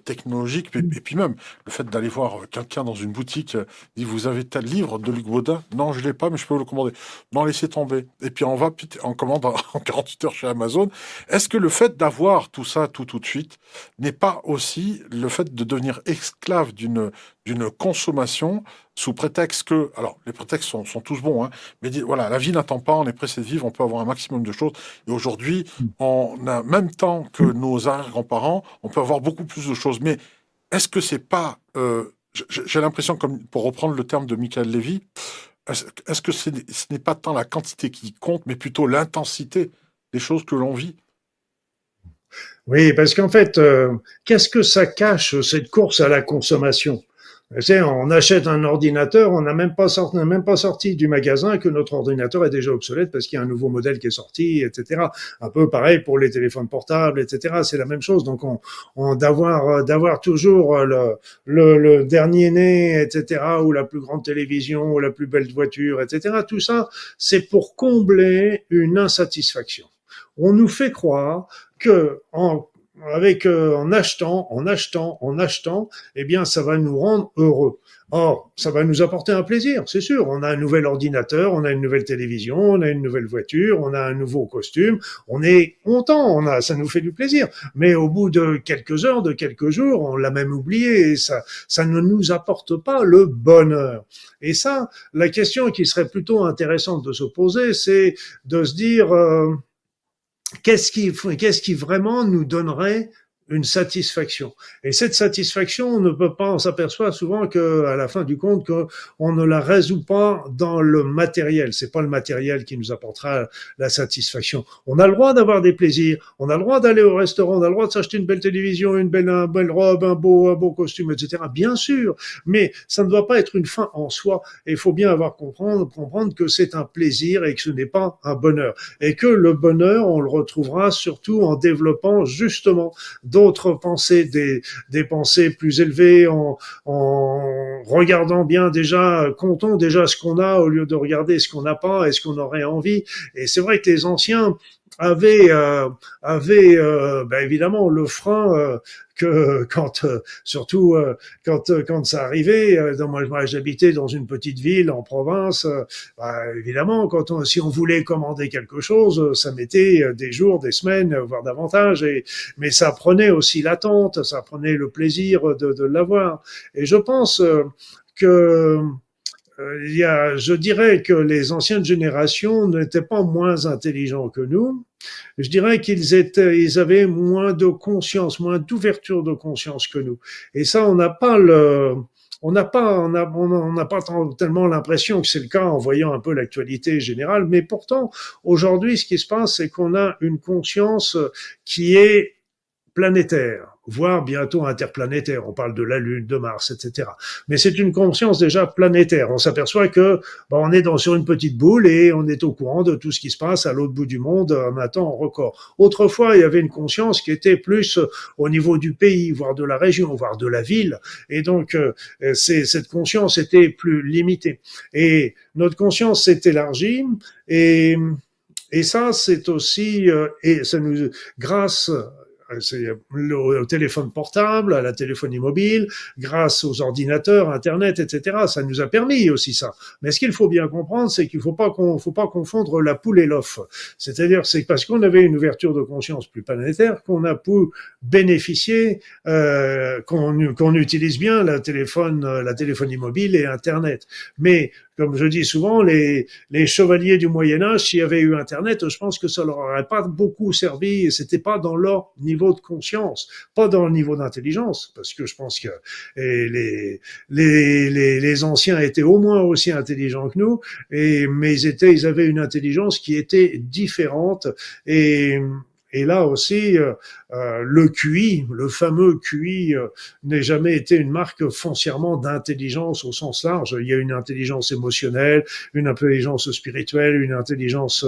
S1: technologique, et puis même le fait d'aller voir quelqu'un dans une boutique, dit vous avez tel livre de Luc Baudin? Non, je l'ai pas, mais je peux vous le commander. Non, laissez tomber. Et puis on va, on commande en 48 heures chez Amazon. Est-ce que le fait d'avoir tout ça tout de suite n'est pas aussi le fait de devenir esclave d'une consommation sous prétexte que, alors les prétextes sont tous bons, hein, mais voilà, la vie n'attend pas, on est pressé de vivre, on peut avoir un maximum de choses. Et aujourd'hui, on a même temps que nos arrière-grands-parents, on peut avoir beaucoup plus de choses. Mais est-ce que c'est pas, j'ai l'impression, comme pour reprendre le terme de Michael Levy, est-ce que ce n'est pas tant la quantité qui compte, mais plutôt l'intensité des choses que l'on vit?
S2: Oui, parce qu'en fait, qu'est-ce que ça cache, cette course à la consommation? Tu sais, on achète un ordinateur, on n'a même pas sorti du magasin que notre ordinateur est déjà obsolète parce qu'il y a un nouveau modèle qui est sorti, etc. Un peu pareil pour les téléphones portables, etc. C'est la même chose. Donc, d'avoir toujours le dernier né, etc., ou la plus grande télévision, ou la plus belle voiture, etc. Tout ça, c'est pour combler une insatisfaction. On nous fait croire que en achetant, eh bien, ça va nous rendre heureux. Or, ça va nous apporter un plaisir, c'est sûr. On a un nouvel ordinateur, on a une nouvelle télévision, on a une nouvelle voiture, on a un nouveau costume. On est content, ça nous fait du plaisir. Mais au bout de quelques heures, de quelques jours, on l'a même oublié et ça ne nous apporte pas le bonheur. Et ça, la question qui serait plutôt intéressante de se poser, c'est de se dire, qu'est-ce qui vraiment nous donnerait une satisfaction. Et cette satisfaction, on s'aperçoit souvent qu'à la fin du compte, qu'on ne la résout pas dans le matériel. C'est pas le matériel qui nous apportera la satisfaction. On a le droit d'avoir des plaisirs, on a le droit d'aller au restaurant, on a le droit de s'acheter une belle télévision, une belle robe, un beau costume, etc. Bien sûr, mais ça ne doit pas être une fin en soi. Et il faut bien comprendre que c'est un plaisir et que ce n'est pas un bonheur. Et que le bonheur, on le retrouvera surtout en développant justement d'autres pensées, des pensées plus élevées, en regardant bien déjà, comptons déjà ce qu'on a au lieu de regarder ce qu'on n'a pas et ce qu'on aurait envie. Et c'est vrai que les anciens avaient évidemment le frein que quand surtout quand ça arrivait moi j'habitais dans une petite ville en province évidemment si on voulait commander quelque chose ça mettait des jours, des semaines voire davantage mais ça prenait aussi l'attente, ça prenait le plaisir de l'avoir et je pense que je dirais que les anciennes générations n'étaient pas moins intelligents que nous. Je dirais ils avaient moins de conscience, moins d'ouverture de conscience que nous. Et ça, on n'a pas tellement l'impression que c'est le cas en voyant un peu l'actualité générale. Mais pourtant, aujourd'hui, ce qui se passe, c'est qu'on a une conscience qui est planétaire, voire bientôt interplanétaire. On parle de la Lune, de Mars, etc. Mais c'est une conscience déjà planétaire. On s'aperçoit que on est sur une petite boule et on est au courant de tout ce qui se passe à l'autre bout du monde en un temps record. Autrefois, il y avait une conscience qui était plus au niveau du pays, voire de la région, voire de la ville. Et donc, cette conscience était plus limitée. Et notre conscience s'est élargie et ça, c'est aussi, et ça nous, grâce c'est au téléphone portable, à la téléphonie mobile, grâce aux ordinateurs, Internet, etc. Ça nous a permis aussi ça. Mais ce qu'il faut bien comprendre, c'est qu'il faut pas confondre la poule et l'œuf. C'est-à-dire, c'est parce qu'on avait une ouverture de conscience plus planétaire qu'on a pu bénéficier, qu'on utilise bien la téléphonie mobile et Internet. Mais comme je dis souvent, les chevaliers du Moyen-Âge, s'il y avait eu Internet, je pense que ça leur aurait pas beaucoup servi et c'était pas dans leur niveau de conscience, pas dans le niveau d'intelligence, parce que je pense que les anciens étaient au moins aussi intelligents que nous, mais ils avaient une intelligence qui était différente et et là aussi, le QI, le fameux QI, n'est jamais été une marque foncièrement d'intelligence au sens large. Il y a une intelligence émotionnelle, une intelligence spirituelle, une intelligence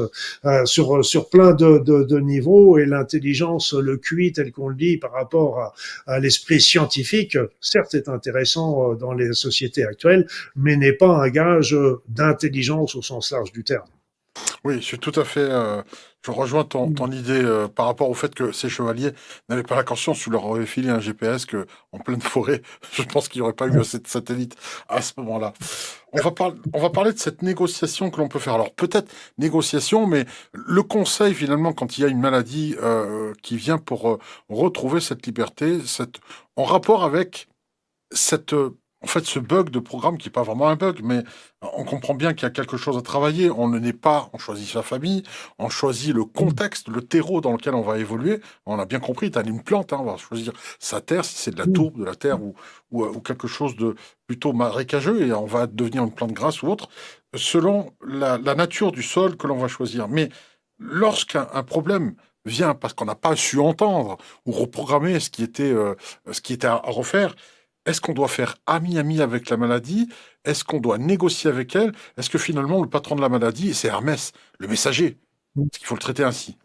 S2: sur plein de niveaux. Et l'intelligence, le QI tel qu'on le dit par rapport à l'esprit scientifique, certes est intéressant dans les sociétés actuelles, mais n'est pas un gage d'intelligence au sens large du terme.
S1: Oui, je suis tout à fait. Je rejoins ton idée par rapport au fait que ces chevaliers n'avaient pas la conscience, tu leur aurais filé un GPS que en pleine forêt, je pense qu'il n'y aurait pas eu assez de satellites à ce moment-là. On va parler de cette négociation que l'on peut faire. Alors peut-être négociation, mais le conseil finalement quand il y a une maladie qui vient pour retrouver cette liberté, en rapport avec en fait, ce bug de programme qui n'est pas vraiment un bug, mais on comprend bien qu'il y a quelque chose à travailler. On ne naît pas, on choisit sa famille, on choisit le contexte, le terreau dans lequel on va évoluer. On a bien compris, tu as une plante, hein, on va choisir sa terre, si c'est de la tourbe, de la terre ou quelque chose de plutôt marécageux, et on va devenir une plante grasse ou autre, selon la nature du sol que l'on va choisir. Mais lorsqu'un problème vient parce qu'on n'a pas su entendre ou reprogrammer ce qui était à refaire, est-ce qu'on doit faire ami-ami avec la maladie? Est-ce qu'on doit négocier avec elle? Est-ce que finalement le patron de la maladie, c'est Hermès, le messager? Est-ce qu'il faut le traiter ainsi?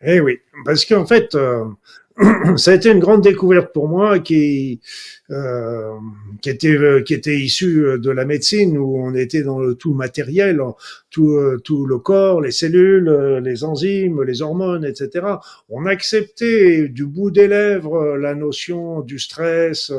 S2: Eh oui, parce qu'en fait, ça a été une grande découverte pour moi qui était issue de la médecine où on était dans le tout matériel, tout le corps, les cellules, les enzymes, les hormones, etc. On acceptait du bout des lèvres la notion du stress,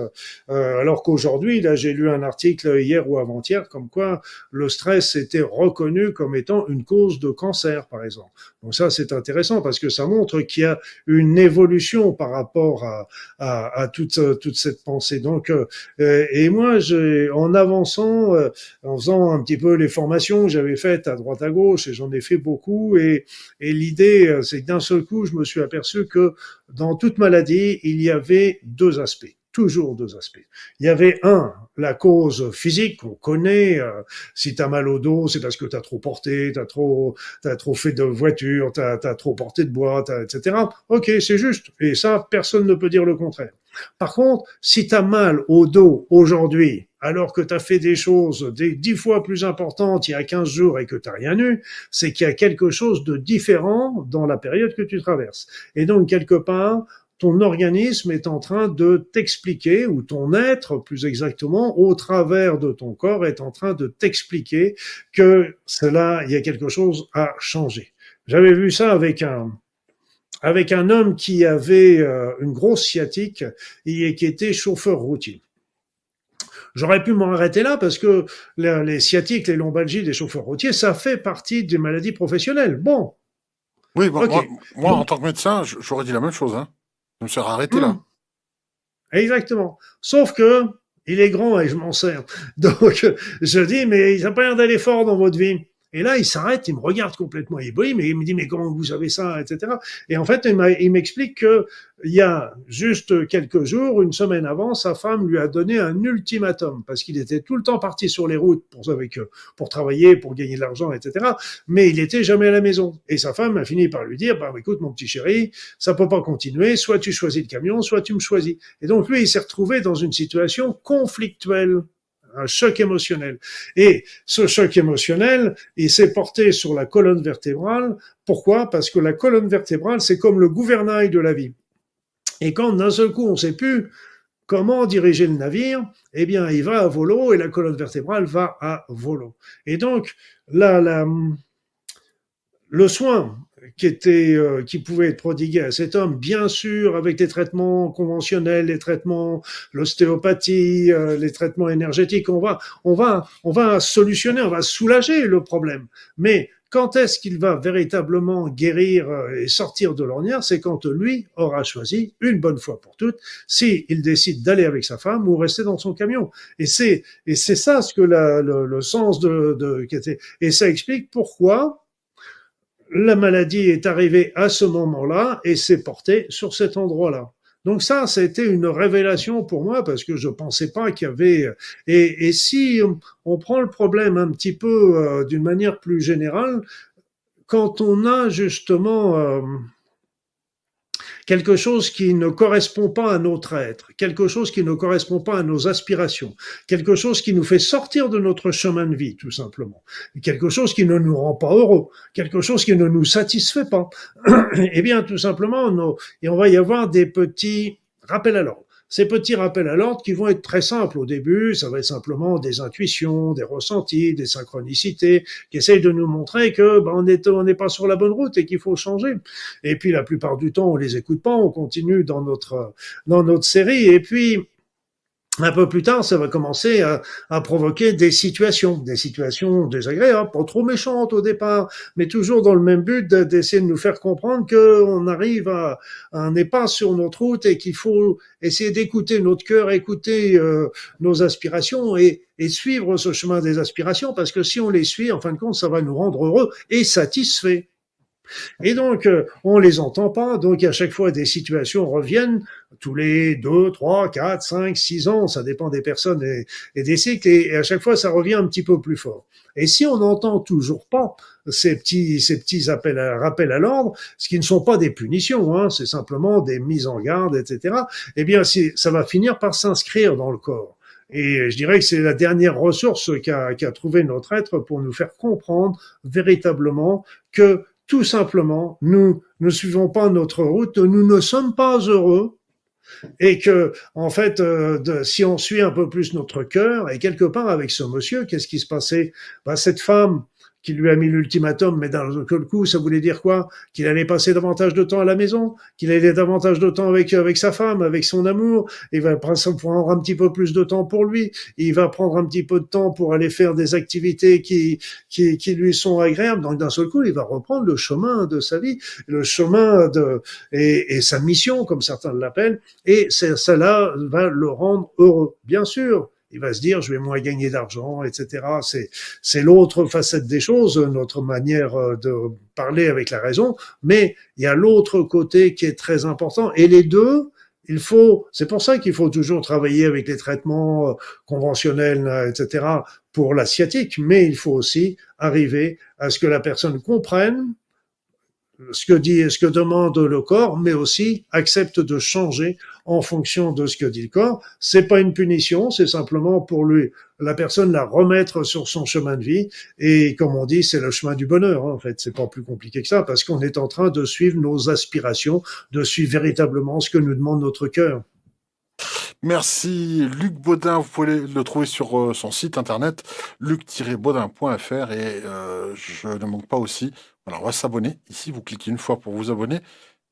S2: alors qu'aujourd'hui, là, j'ai lu un article hier ou avant-hier comme quoi le stress était reconnu comme étant une cause de cancer, par exemple. Donc ça, c'est intéressant parce que ça montre qu'il y a une évolution par rapport à toute cette pensée. Donc, et moi, en avançant, en faisant un petit peu les formations que j'avais faites à droite à gauche, et j'en ai fait beaucoup, et l'idée, c'est que d'un seul coup, je me suis aperçu que dans toute maladie, il y avait deux aspects. Toujours deux aspects. Il y avait la cause physique qu'on connaît. Si t'as mal au dos, c'est parce que t'as trop porté, t'as trop fait de voiture, t'as trop porté de bois, etc. Ok, c'est juste. Et ça, personne ne peut dire le contraire. Par contre, si t'as mal au dos aujourd'hui, alors que t'as fait des choses 10 fois plus importantes il y a 15 jours et que t'as rien eu, c'est qu'il y a quelque chose de différent dans la période que tu traverses. Et donc, quelque part, ton organisme est en train de t'expliquer, ou ton être, plus exactement, au travers de ton corps, est en train de t'expliquer que il y a quelque chose à changer. J'avais vu ça avec un homme qui avait une grosse sciatique et qui était chauffeur routier. J'aurais pu m'arrêter là parce que les sciatiques, les lombalgies des chauffeurs routiers, ça fait partie des maladies professionnelles. Bon,
S1: Oui,
S2: ok.
S1: moi, en tant que médecin, j'aurais dit la même chose, hein. Je me serais arrêté là.
S2: Hum, exactement. Sauf que il est grand et je m'en sers. Donc je dis, mais il n'a pas l'air d'aller fort dans votre vie. Et là, il s'arrête, il me regarde complètement ébloui, mais il me dit, mais comment vous savez ça, etc. Et en fait, il m'explique que il y a juste quelques jours, une semaine avant, sa femme lui a donné un ultimatum parce qu'il était tout le temps parti sur les routes pour travailler, pour gagner de l'argent, etc. Mais il était jamais à la maison. Et sa femme a fini par lui dire, bah écoute, mon petit chéri, ça peut pas continuer. Soit tu choisis le camion, soit tu me choisis. Et donc lui, il s'est retrouvé dans une situation conflictuelle, un choc émotionnel. Et ce choc émotionnel, il s'est porté sur la colonne vertébrale. Pourquoi? Parce que la colonne vertébrale, c'est comme le gouvernail de la vie. Et quand d'un seul coup, on ne sait plus comment diriger le navire, eh bien, il va à volo et la colonne vertébrale va à volo. Et donc, le soin qui pouvait être prodigué à cet homme, bien sûr, avec les traitements conventionnels, les traitements, l'ostéopathie, les traitements énergétiques, on va solutionner, on va soulager le problème. Mais quand est-ce qu'il va véritablement guérir et sortir de l'ornière? C'est quand lui aura choisi, une bonne fois pour toutes, s'il décide d'aller avec sa femme ou rester dans son camion. Et c'est ça ce que le sens et ça explique pourquoi la maladie est arrivée à ce moment-là et s'est portée sur cet endroit-là. Donc ça a été une révélation pour moi parce que je pensais pas qu'il y avait. Et si on prend le problème un petit peu d'une manière plus générale, quand on a justement quelque chose qui ne correspond pas à notre être, quelque chose qui ne correspond pas à nos aspirations, quelque chose qui nous fait sortir de notre chemin de vie, tout simplement, quelque chose qui ne nous rend pas heureux, quelque chose qui ne nous satisfait pas, eh bien, tout simplement, et on va y avoir des petits rappels à l'ordre. Ces petits rappels à l'ordre qui vont être très simples au début, ça va être simplement des intuitions, des ressentis, des synchronicités, qui essayent de nous montrer que on n'est pas sur la bonne route et qu'il faut changer. Et puis la plupart du temps, on les écoute pas, on continue dans notre série. Et puis un peu plus tard, ça va commencer à provoquer des situations désagréables, pas trop méchantes au départ, mais toujours dans le même but d'essayer de nous faire comprendre qu'on arrive on n'est pas sur notre route et qu'il faut essayer d'écouter notre cœur, écouter nos aspirations et suivre ce chemin des aspirations, parce que si on les suit, en fin de compte, ça va nous rendre heureux et satisfaits. Et donc, on les entend pas. Donc, à chaque fois, des situations reviennent tous les 2, 3, 4, 5, 6 ans. Ça dépend des personnes et des cycles. Et à chaque fois, ça revient un petit peu plus fort. Et si on n'entend toujours pas ces petits rappels à l'ordre, ce qui ne sont pas des punitions, hein, c'est simplement des mises en garde, etc., eh bien, ça va finir par s'inscrire dans le corps. Et je dirais que c'est la dernière ressource qu'a trouvé notre être pour nous faire comprendre véritablement que tout simplement, nous ne suivons pas notre route, nous ne sommes pas heureux, et que, en fait, si on suit un peu plus notre cœur, et quelque part avec ce monsieur, qu'est-ce qui se passait? Cette femme qui lui a mis l'ultimatum, mais dans le coup, ça voulait dire quoi? Qu'il allait passer davantage de temps à la maison, qu'il allait davantage de temps avec sa femme, avec son amour, il va prendre un petit peu plus de temps pour lui, il va prendre un petit peu de temps pour aller faire des activités qui lui sont agréables. Donc d'un seul coup, il va reprendre le chemin de sa vie, le chemin et sa mission, comme certains l'appellent, et cela va le rendre heureux. Bien sûr, il va se dire, je vais moins gagner d'argent, etc. C'est l'autre facette des choses, notre manière de parler avec la raison, mais il y a l'autre côté qui est très important. Et les deux, c'est pour ça qu'il faut toujours travailler avec les traitements conventionnels, etc., pour la sciatique, mais il faut aussi arriver à ce que la personne comprenne ce que demande le corps, mais aussi accepte de changer en fonction de ce que dit le corps. C'est pas une punition, c'est simplement pour la personne la remettre sur son chemin de vie. Et comme on dit, c'est le chemin du bonheur, hein, en fait. C'est pas plus compliqué que ça, parce qu'on est en train de suivre nos aspirations, de suivre véritablement ce que nous demande notre cœur.
S1: Merci Luc Baudin, vous pouvez le trouver sur son site internet luc-baudin.fr et je ne manque pas aussi, voilà, on va s'abonner, ici vous cliquez une fois pour vous abonner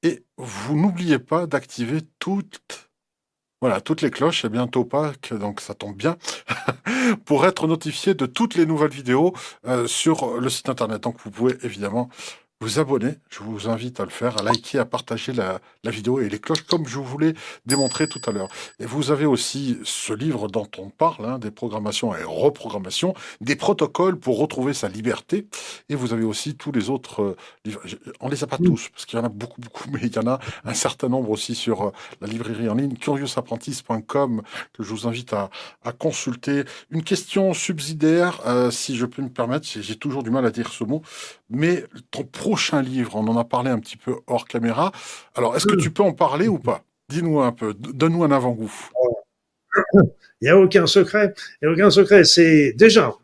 S1: et vous n'oubliez pas d'activer toutes les cloches, c'est bientôt Pâques, donc ça tombe bien, pour être notifié de toutes les nouvelles vidéos sur le site internet. Donc vous pouvez évidemment vous abonner, je vous invite à le faire, à liker, à partager la vidéo et les cloches comme je vous l'ai démontré tout à l'heure. Et vous avez aussi ce livre dont on parle, hein, des programmations et reprogrammations, des protocoles pour retrouver sa liberté. Et vous avez aussi tous les autres livres. On les a pas tous, parce qu'il y en a beaucoup, mais il y en a un certain nombre aussi sur la librairie en ligne, curiousapprentice.com, que je vous invite à consulter. Une question subsidiaire, si je peux me permettre, j'ai toujours du mal à dire ce mot, mais ton prochain livre, on en a parlé un petit peu hors caméra. Alors, est-ce que tu peux en parler ou pas? Dis-nous un peu, donne-nous un avant-goût.
S2: Il n'y a aucun secret. Il n'y a aucun secret. C'est déjà,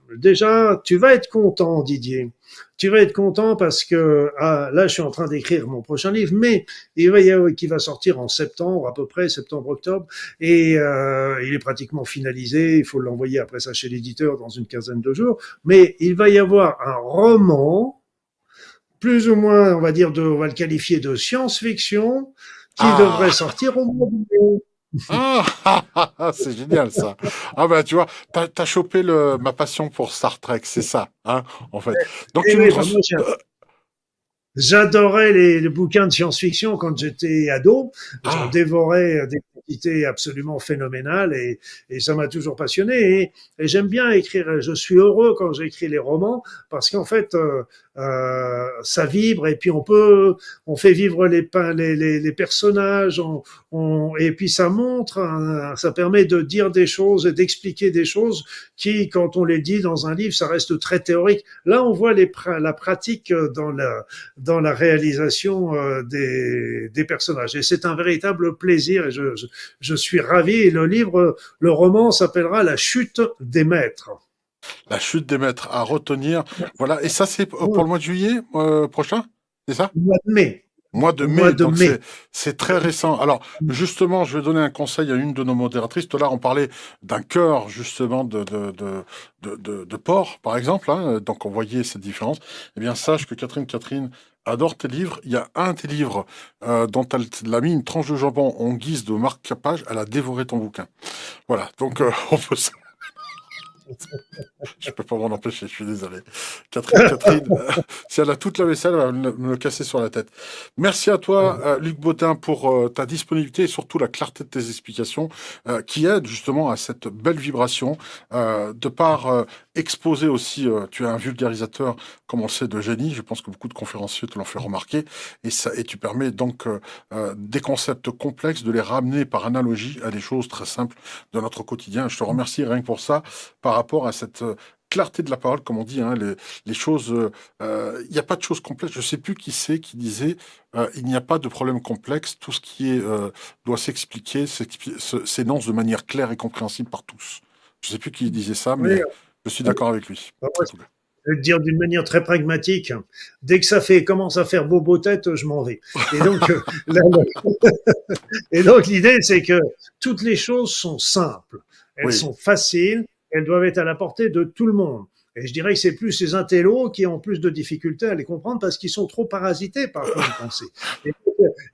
S2: tu vas être content, Didier. Tu vas être content parce que là, je suis en train d'écrire mon prochain livre, mais qui va sortir en septembre, à peu près, septembre-octobre, et il est pratiquement finalisé. Il faut l'envoyer après ça chez l'éditeur dans une quinzaine de jours. Mais il va y avoir un roman, plus ou moins, on va le qualifier de science-fiction, qui devrait sortir au mois de mai.
S1: Ah, c'est génial ça. Ah bah tu vois, t'as chopé ma passion pour Star Trek, c'est ça, hein, en fait. Donc
S2: Et
S1: tu nous
S2: oui,
S1: trans...
S2: moi, j'adorais les bouquins de science-fiction quand j'étais ado. J'en
S1: Ah,
S2: dévorais des quantités absolument phénoménales et ça m'a toujours passionné. Et j'aime bien écrire. Je suis heureux quand j'écris les romans parce qu'en fait, ça vibre et puis on fait vivre les personnages. Et puis ça montre, ça permet de dire des choses et d'expliquer des choses qui, quand on les dit dans un livre, ça reste très théorique. Là, on voit la pratique dans la réalisation des personnages. Et c'est un véritable plaisir et je suis ravi. Et le livre, le roman s'appellera La chute des maîtres.
S1: la chute des maîtres à retenir. Voilà, et ça c'est pour le mois de juillet prochain, c'est ça?
S2: Au mois de mai.
S1: Mois de
S2: Au mois
S1: mai,
S2: de
S1: donc
S2: mai.
S1: c'est très récent. Alors justement, je vais donner un conseil à une de nos modératrices. Tout à l'heure, on parlait d'un cœur justement de porc, par exemple. Hein, donc on voyait cette différence. Eh bien, sache que Catherine adore tes livres. Il y a un de tes livres dont elle a mis une tranche de jambon en guise de marque-page. Elle a dévoré ton bouquin. Voilà, donc on peut je peux pas m'en empêcher, je suis désolé. Catherine, si elle a toute la vaisselle, elle va me le casser sur la tête. Merci à toi, Luc Bottin, pour ta disponibilité et surtout la clarté de tes explications, qui aident justement à cette belle vibration, de par exposer aussi, tu es un vulgarisateur, comme on le sait, de génie. Je pense que beaucoup de conférenciers te l'ont fait remarquer, et tu permets donc des concepts complexes de les ramener par analogie à des choses très simples de notre quotidien. Je te remercie rien que pour ça, par rapport à cette clarté de la parole, comme on dit, hein, les choses, il n'y a pas de choses complexes. Je ne sais plus qui c'est qui disait, il n'y a pas de problème complexe, tout ce qui est, doit s'expliquer, s'énonce de manière claire et compréhensible par tous. Je ne sais plus qui disait ça,
S2: Oui,
S1: mais je suis d'accord avec lui,
S2: moi,
S1: en tout cas.
S2: je vais te dire d'une manière très pragmatique, dès que commence à faire bobo tête, je m'en vais. Et donc, et donc l'idée, c'est que toutes les choses sont simples, elles
S1: Oui,
S2: sont faciles, elles doivent être à la portée de tout le monde. Et je dirais que c'est plus ces intellos qui ont plus de difficultés à les comprendre parce qu'ils sont trop parasités par plein de pensées.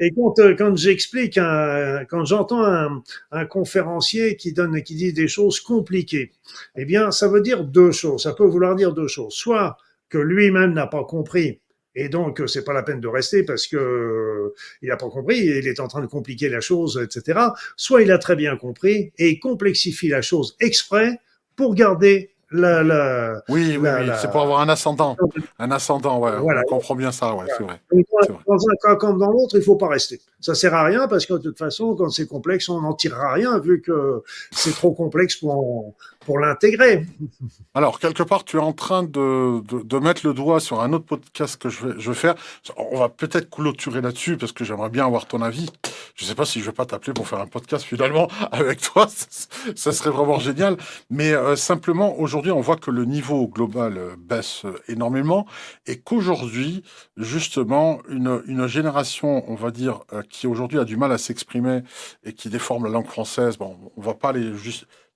S2: Et, quand j'explique, quand j'entends un conférencier qui dit des choses compliquées, eh bien, ça veut dire deux choses. Ça peut vouloir dire deux choses. Soit que lui-même n'a pas compris et donc, c'est pas la peine de rester parce que il n'a pas compris, il est en train de compliquer la chose, etc. Soit il a très bien compris et il complexifie la chose exprès pour garder
S1: oui, oui, oui, c'est pour avoir un ascendant. Un ascendant, ouais,
S2: voilà.
S1: on comprend bien ça, ouais, c'est vrai.
S2: Donc,
S1: C'est vrai.
S2: dans un cas comme dans l'autre, il faut pas rester. Ça sert à rien parce que de toute façon, quand c'est complexe, on n'en tirera rien vu que c'est trop complexe pour l'intégrer.
S1: Alors, quelque part, tu es en train de mettre le doigt sur un autre podcast que je vais faire. On va peut-être clôturer là-dessus parce que j'aimerais bien avoir ton avis. Je sais pas si je vais pas t'appeler pour faire un podcast finalement avec toi. Ça serait vraiment génial. Mais simplement, aujourd'hui, on voit que le niveau global baisse énormément et qu'aujourd'hui, justement, une génération, on va dire, qui aujourd'hui a du mal à s'exprimer et qui déforme la langue française, bon, on va pas les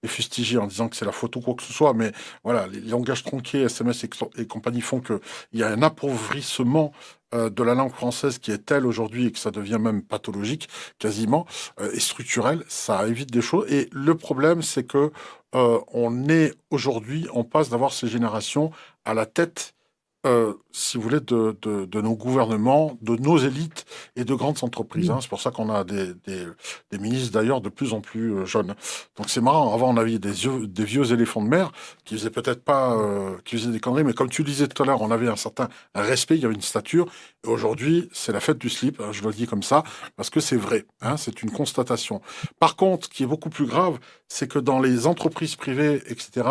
S1: fustiger en disant que c'est la faute ou quoi que ce soit, mais voilà, les langages tronqués, SMS et compagnie font qu'il y a un appauvrissement de la langue française qui est tel aujourd'hui et que ça devient même pathologique, quasiment, et structurel. Ça évite des choses. Et le problème, c'est que on est aujourd'hui, on passe d'avoir ces générations à la tête, si vous voulez, de nos gouvernements, de nos élites et de grandes entreprises. Hein. C'est pour ça qu'on a des ministres d'ailleurs de plus en plus jeunes. Donc c'est marrant. Avant, on avait des vieux éléphants de mer qui faisaient peut-être pas, qui faisaient des conneries, mais comme tu le disais tout à l'heure, on avait un certain respect, il y avait une stature. Et aujourd'hui, c'est la fête du slip. Hein, je le dis comme ça parce que c'est vrai. Hein, c'est une constatation. Par contre, ce qui est beaucoup plus grave, c'est que dans les entreprises privées, etc.,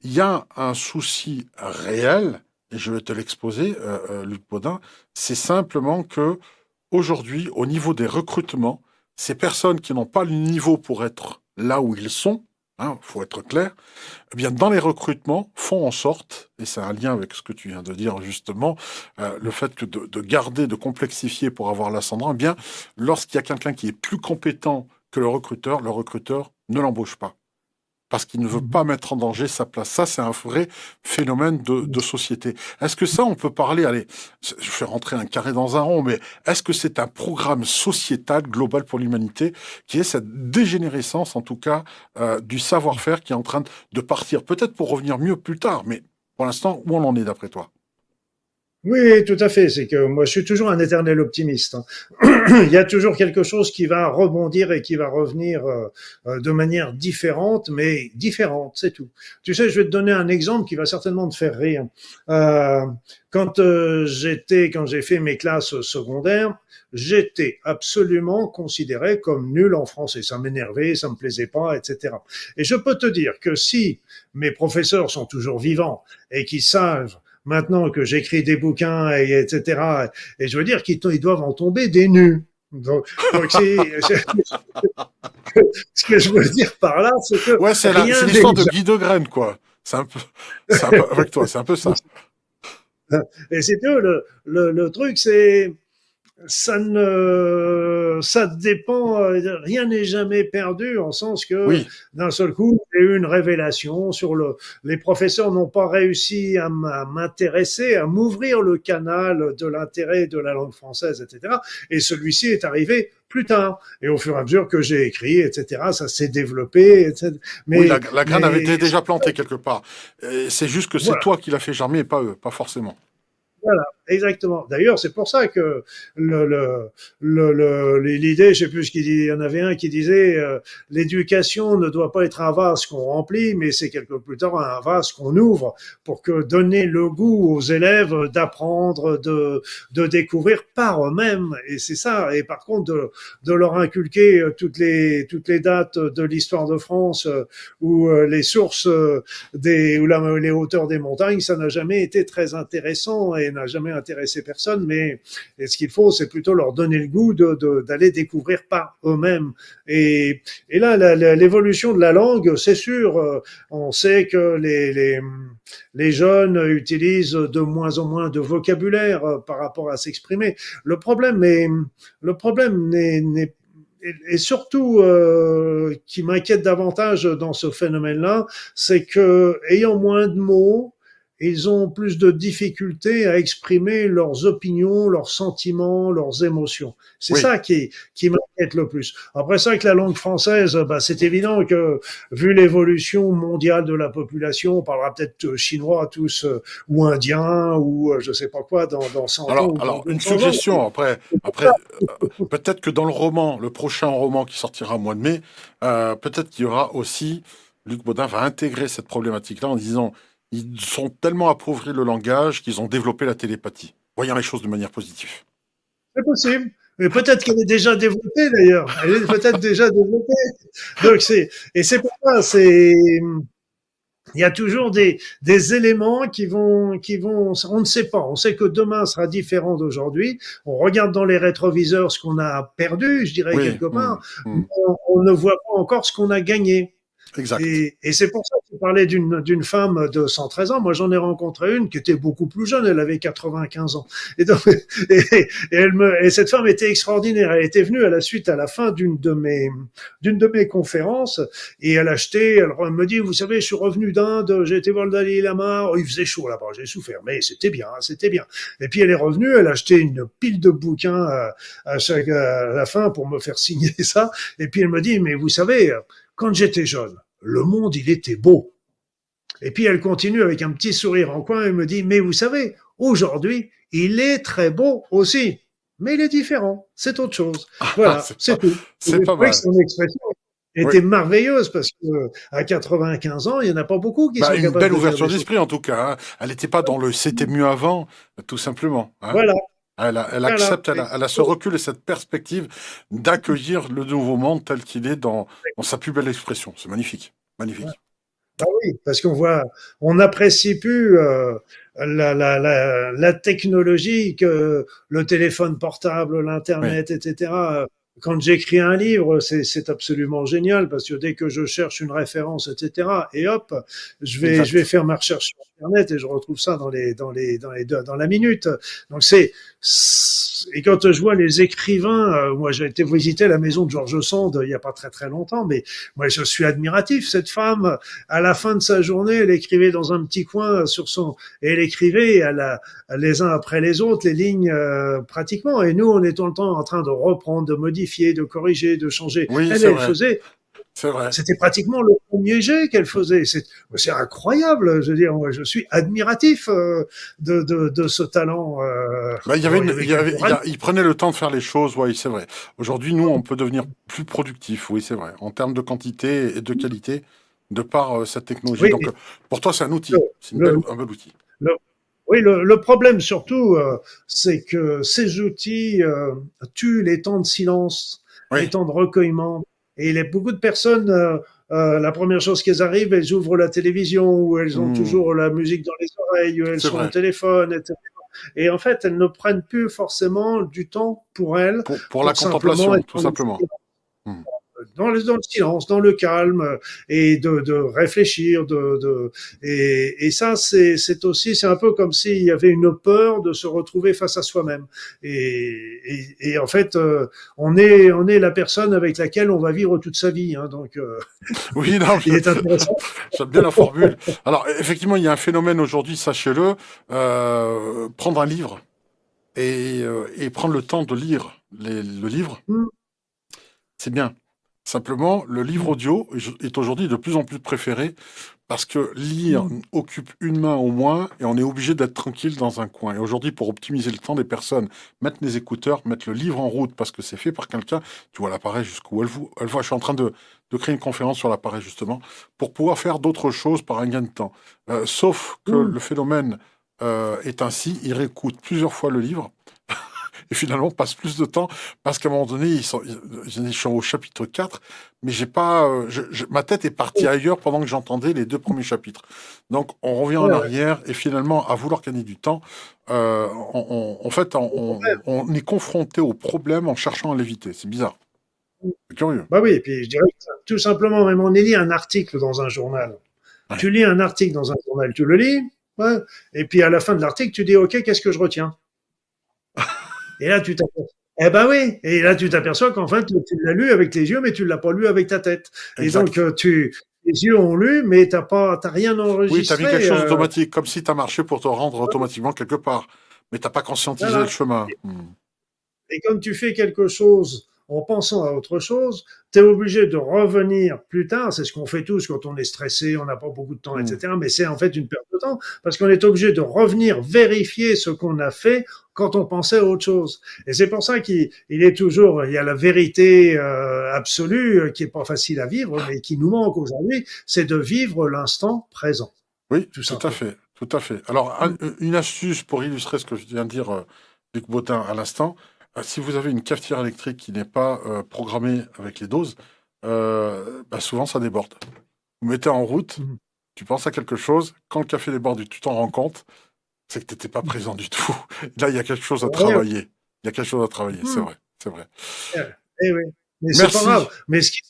S1: il y a un souci réel et je vais te l'exposer, Luc Baudin, c'est simplement que aujourd'hui, au niveau des recrutements, ces personnes qui n'ont pas le niveau pour être là où ils sont, il faut être clair, eh bien, dans les recrutements, font en sorte, et c'est un lien avec ce que tu viens de dire justement, le fait que de garder, de complexifier pour avoir l'ascendant, eh bien, lorsqu'il y a quelqu'un qui est plus compétent que le recruteur ne l'embauche pas. parce qu'il ne veut
S2: Mhm.
S1: pas mettre en danger sa place. Ça, c'est un vrai phénomène de société. Est-ce que ça, on peut parler, allez, je fais rentrer un carré dans un rond, mais est-ce que c'est un programme sociétal global pour l'humanité qui est cette dégénérescence, en tout cas, du savoir-faire qui est en train de partir, peut-être pour revenir mieux plus tard, mais pour l'instant, où on en est d'après toi?
S2: Oui, tout à fait. C'est que moi, je suis toujours un éternel optimiste, hein. Il y a toujours quelque chose qui va rebondir et qui va revenir de manière différente, mais différente, c'est tout. Tu sais, je vais te donner un exemple qui va certainement te faire rire. Euh, quand j'ai fait mes classes secondaires, j'étais absolument considéré comme nul en français. Ça m'énervait, ça me plaisait pas, etc. Et je peux te dire que si mes professeurs sont toujours vivants et qui savent maintenant que j'écris des bouquins, etc. Et je veux dire qu'ils doivent en tomber des nus. Donc ce que je veux dire par là, c'est que
S1: Ouais, c'est
S2: rien
S1: l'histoire de
S2: déjà.
S1: Guy de Graine, quoi. C'est un peu avec toi, c'est un peu ça.
S2: Et c'est que le truc, c'est ça dépend, rien n'est jamais perdu en sens que
S1: Oui,
S2: d'un seul coup, j'ai eu une révélation les professeurs n'ont pas réussi à m'intéresser, à m'ouvrir le canal de l'intérêt de la langue française, etc. Et celui-ci est arrivé plus tard. Et au fur et à mesure que j'ai écrit, etc., ça s'est développé, etc.
S1: oui,
S2: Mais,
S1: la graine avait été
S2: mais,
S1: déjà plantée quelque part. C'est juste que c'est
S2: voilà.
S1: toi qui l'as fait germer et pas eux, pas forcément.
S2: Voilà, exactement. D'ailleurs, c'est pour ça que l'idée, je sais plus ce qu'il dit, il y en avait un qui disait, l'éducation ne doit pas être un vase qu'on remplit, mais c'est quelque plus tard un vase qu'on ouvre pour que donner le goût aux élèves d'apprendre, de découvrir par eux-mêmes. Et c'est ça. Et par contre, de leur inculquer toutes les dates de l'histoire de France ou les sources les hauteurs des montagnes, ça n'a jamais été très intéressant et n'a jamais intéressé personne. Mais ce qu'il faut, c'est plutôt leur donner le goût d'aller découvrir par eux-mêmes. Et là, l'évolution de la langue, c'est sûr, on sait que les jeunes utilisent de moins en moins de vocabulaire par rapport à s'exprimer. Le problème n'est et surtout qui m'inquiète davantage dans ce phénomène-là, c'est que ayant moins de mots, ils ont plus de difficultés à exprimer leurs opinions, leurs sentiments, leurs émotions. C'est
S1: Oui,
S2: ça qui m'inquiète le plus. Après ça, avec la langue française, bah, c'est évident que vu l'évolution mondiale de la population, on parlera peut-être chinois tous ou indien ou je sais pas quoi dans 100 ans ou dans
S1: une
S2: 200 ans.
S1: suggestion après, peut-être que dans le roman, le prochain roman qui sortira au mois de mai, peut-être qu'il y aura aussi, Luc Baudin va intégrer cette problématique-là en disant, ils sont tellement appauvris le langage qu'ils ont développé la télépathie, voyant les choses de manière positive.
S2: C'est possible. Mais peut-être qu'elle est déjà développée d'ailleurs. Elle est peut-être déjà développée. Donc et c'est pour ça, il y a toujours des éléments on ne sait pas. On sait que demain sera différent d'aujourd'hui. On regarde dans les rétroviseurs ce qu'on a perdu, je dirais
S1: Oui,
S2: quelque part. Mais
S1: hum,
S2: on ne voit pas encore ce qu'on a gagné.
S1: exact.
S2: Et c'est pour ça que tu parlais d'une femme de 113 ans. Moi, j'en ai rencontré une qui était beaucoup plus jeune. Elle avait 95 ans. Et, donc, et cette femme était extraordinaire. Elle était venue à la suite, à la fin d'une de mes conférences, et elle me dit, vous savez, je suis revenu d'Inde, j'ai été voir le Dalai Lama. Oh, il faisait chaud là-bas, j'ai souffert, mais c'était bien, c'était bien. Et puis elle est revenue, elle a acheté une pile de bouquins à la fin pour me faire signer ça. Et puis elle me dit, mais vous savez, quand j'étais jeune, le monde, il était beau. Et puis elle continue avec un petit sourire en coin et me dit, mais vous savez, aujourd'hui, il est très beau aussi, mais il est différent, c'est autre chose.
S1: Ah,
S2: Voilà, c'est tout. Et
S1: c'est
S2: j'ai
S1: pas
S2: trouvé que
S1: mal.
S2: son expression
S1: Oui.
S2: était merveilleuse parce que à 95 ans, il n'y en a pas beaucoup qui
S1: Bah,
S2: sont
S1: une
S2: capables
S1: belle
S2: de dire
S1: ouverture
S2: des choses.
S1: d'esprit en tout cas, hein. Elle n'était pas dans le c'était mieux avant, tout simplement, hein.
S2: Voilà,
S1: Elle
S2: voilà.
S1: accepte, elle a ce recul et cette perspective d'accueillir le nouveau monde tel qu'il est dans sa plus belle expression. C'est magnifique, magnifique.
S2: Ah oui, parce on n'apprécie plus la technologie que le téléphone portable,
S1: Oui,
S2: l'internet, etc. quand j'écris un livre, c'est absolument génial parce que dès que je cherche une référence, etc., et hop, je vais
S1: Exact.
S2: faire ma recherche sur Internet et je retrouve ça dans la minute. Donc et quand je vois les écrivains, moi j'ai été visiter la maison de George Sand il y a pas très très longtemps, mais moi je suis admiratif. Cette femme, à la fin de sa journée, elle écrivait dans un petit coin et elle écrivait les uns après les autres les lignes pratiquement. Et nous, on est tout le temps en train de reprendre, de modifier, de corriger, de changer.
S1: Oui,
S2: Elle,
S1: c'est
S2: elle
S1: vrai.
S2: faisait
S1: C'est vrai.
S2: c'était pratiquement le premier jet qu'elle faisait. C'est incroyable. Je veux dire, moi, je suis admiratif de ce talent.
S1: Bah, il y avait
S2: Bon, il y avait quelques
S1: il prenait le temps de faire les choses, oui, c'est vrai. Aujourd'hui, nous, on peut devenir plus productif, oui, c'est vrai, en termes de quantité et de qualité, de par cette technologie.
S2: oui,
S1: Donc, pour toi, c'est un
S2: le,
S1: outil, c'est
S2: le,
S1: un bel outil.
S2: le, oui, le problème surtout, c'est que ces outils tuent les temps de silence, les
S1: Oui.
S2: temps de recueillement. Et beaucoup de personnes, la première chose qu'elles arrivent, elles ouvrent la télévision, ou elles ont
S1: Hmm,
S2: toujours la musique dans les oreilles, ou elles
S1: c'est
S2: sont au
S1: vrai.
S2: téléphone, etc. Et en fait, elles ne prennent plus forcément du temps pour elles,
S1: Pour la
S2: pour simplement
S1: contemplation,
S2: être
S1: tout simplement. Hmm.
S2: dans le silence, dans le calme, et de réfléchir, et ça, c'est aussi, c'est un peu comme s'il y avait une peur de se retrouver face à soi-même. Et en fait, on est la personne avec laquelle on va vivre toute sa vie. Hein, donc,
S1: Oui, non,
S2: il est intéressant.
S1: j'aime bien la formule. Alors, effectivement, il y a un phénomène aujourd'hui, sachez-le, prendre un livre et prendre le temps de lire le livre,
S2: Mmh,
S1: c'est bien. Simplement, le livre
S2: mmh,
S1: audio est aujourd'hui de plus en plus préféré parce que lire
S2: mmh,
S1: occupe une main au moins et on est obligé d'être tranquille dans un coin. Et aujourd'hui, pour optimiser le temps des personnes, mettre les écouteurs, mettre le livre en route parce que c'est fait par quelqu'un. Tu vois l'appareil jusqu'où elle voit. Je suis en train de créer une conférence sur l'appareil justement pour pouvoir faire d'autres choses par un gain de temps. Sauf que
S2: mmh.
S1: le phénomène est ainsi, il réécoute plusieurs fois le livre et finalement passe plus de temps parce qu'à un moment donné, ils sont au chapitre 4, mais j'ai pas, ma tête est partie ailleurs pendant que j'entendais les deux premiers chapitres. Donc on revient en
S2: Ouais, ouais.
S1: arrière et finalement, à vouloir gagner du temps, en fait, on est confronté au problème en cherchant à l'éviter. C'est bizarre. C'est curieux.
S2: Bah oui, et puis je dirais que tout simplement, même on lit un article dans un journal.
S1: Ouais.
S2: Tu lis un article dans un journal, tu le lis, ouais, et puis à la fin de l'article, tu dis, OK, qu'est-ce que je retiens? Et là, tu t'aperçois. Eh ben oui, et là, tu t'aperçois qu'en fait, tu l'as lu avec les yeux, mais tu l'as pas lu avec ta tête. Et donc,
S1: Exact.
S2: les yeux ont lu, mais t'as rien
S1: Oui, tu as mis quelque
S2: enregistré.
S1: chose d'automatique, comme si tu as marché pour te rendre automatiquement quelque part, mais t'as pas conscientisé le
S2: Voilà.
S1: chemin. Hmm.
S2: Et comme tu fais quelque chose en pensant à autre chose, tu es obligé de revenir plus tard. C'est ce qu'on fait tous quand on est stressé, on n'a pas beaucoup de temps,
S1: Hmm.
S2: etc. Mais c'est en fait une perte de temps parce qu'on est obligé de revenir vérifier ce qu'on a fait quand on pensait à autre chose. Et c'est pour ça il est toujours, il y a la vérité absolue qui est pas facile à vivre, mais qui nous manque aujourd'hui, c'est de vivre l'instant présent,
S1: Oui,
S2: tout
S1: tout à
S2: simplement.
S1: fait, tout à fait. Alors, une astuce pour illustrer ce que je viens de dire, Luc Bottin, à l'instant, si vous avez une cafetière électrique qui n'est pas programmée avec les doses, bah, souvent ça déborde. Vous mettez en route,
S2: Mhm.
S1: tu penses à quelque chose, quand le café déborde et que tu t'en rends compte, c'est que tu n'étais pas présent du tout. Là, il y a quelque chose à
S2: Ouais,
S1: travailler. Il y a quelque chose à travailler, c'est
S2: mhm.
S1: vrai, c'est vrai.
S2: Eh oui, mais c'est pas grave.
S1: Merci,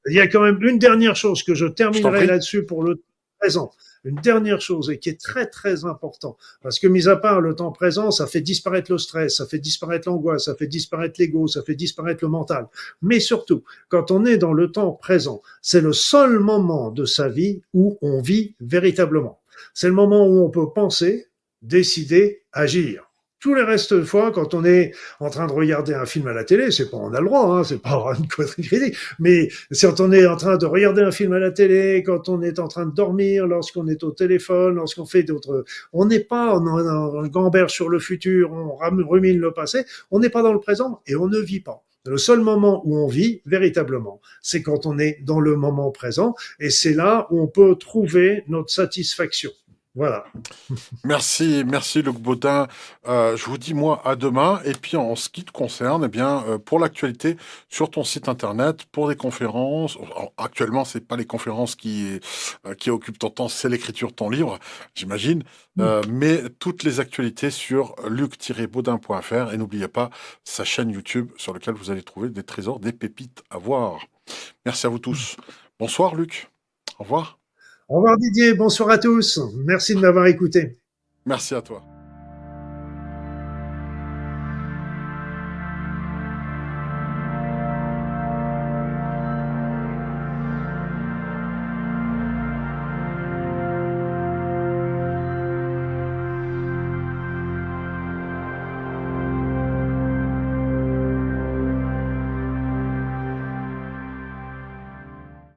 S2: Mais il y a quand même une dernière chose que je
S1: je t'en
S2: terminerai
S1: prie.
S2: là-dessus pour le temps présent. Une dernière chose et qui est très très important parce que mis à part le temps présent, ça fait disparaître le stress, ça fait disparaître l'angoisse, ça fait disparaître l'ego, ça fait disparaître le mental. Mais surtout, quand on est dans le temps présent, c'est le seul moment de sa vie où on vit véritablement. C'est le moment où on peut penser, décider, agir. Tous les restes de fois, quand on est en train de regarder un film à la télé, c'est pas, on a le droit, hein, c'est pas une connerie critique, mais quand on est en train de regarder un film à la télé, quand on est en train de dormir, lorsqu'on est au téléphone, lorsqu'on fait d'autres, on n'est pas, on gamberge sur le futur, on rumine le passé, on n'est pas dans le présent et on ne vit pas. Le seul moment où on vit véritablement, c'est quand on est dans le moment présent et c'est là où on peut trouver notre satisfaction. Voilà.
S1: Merci Luc Baudin. Je vous dis moi à demain. Et puis en ce qui te concerne, eh bien pour l'actualité sur ton site internet, pour des conférences. Alors, actuellement, c'est pas les conférences qui occupent ton temps, c'est l'écriture de ton livre, j'imagine. Mais toutes les actualités sur luc-baudin.fr et n'oubliez pas sa chaîne YouTube sur laquelle vous allez trouver des trésors, des pépites à voir. Merci à vous tous. Bonsoir Luc. Au revoir.
S2: Au revoir Didier, bonsoir à tous. Merci de m'avoir écouté.
S1: Merci à toi.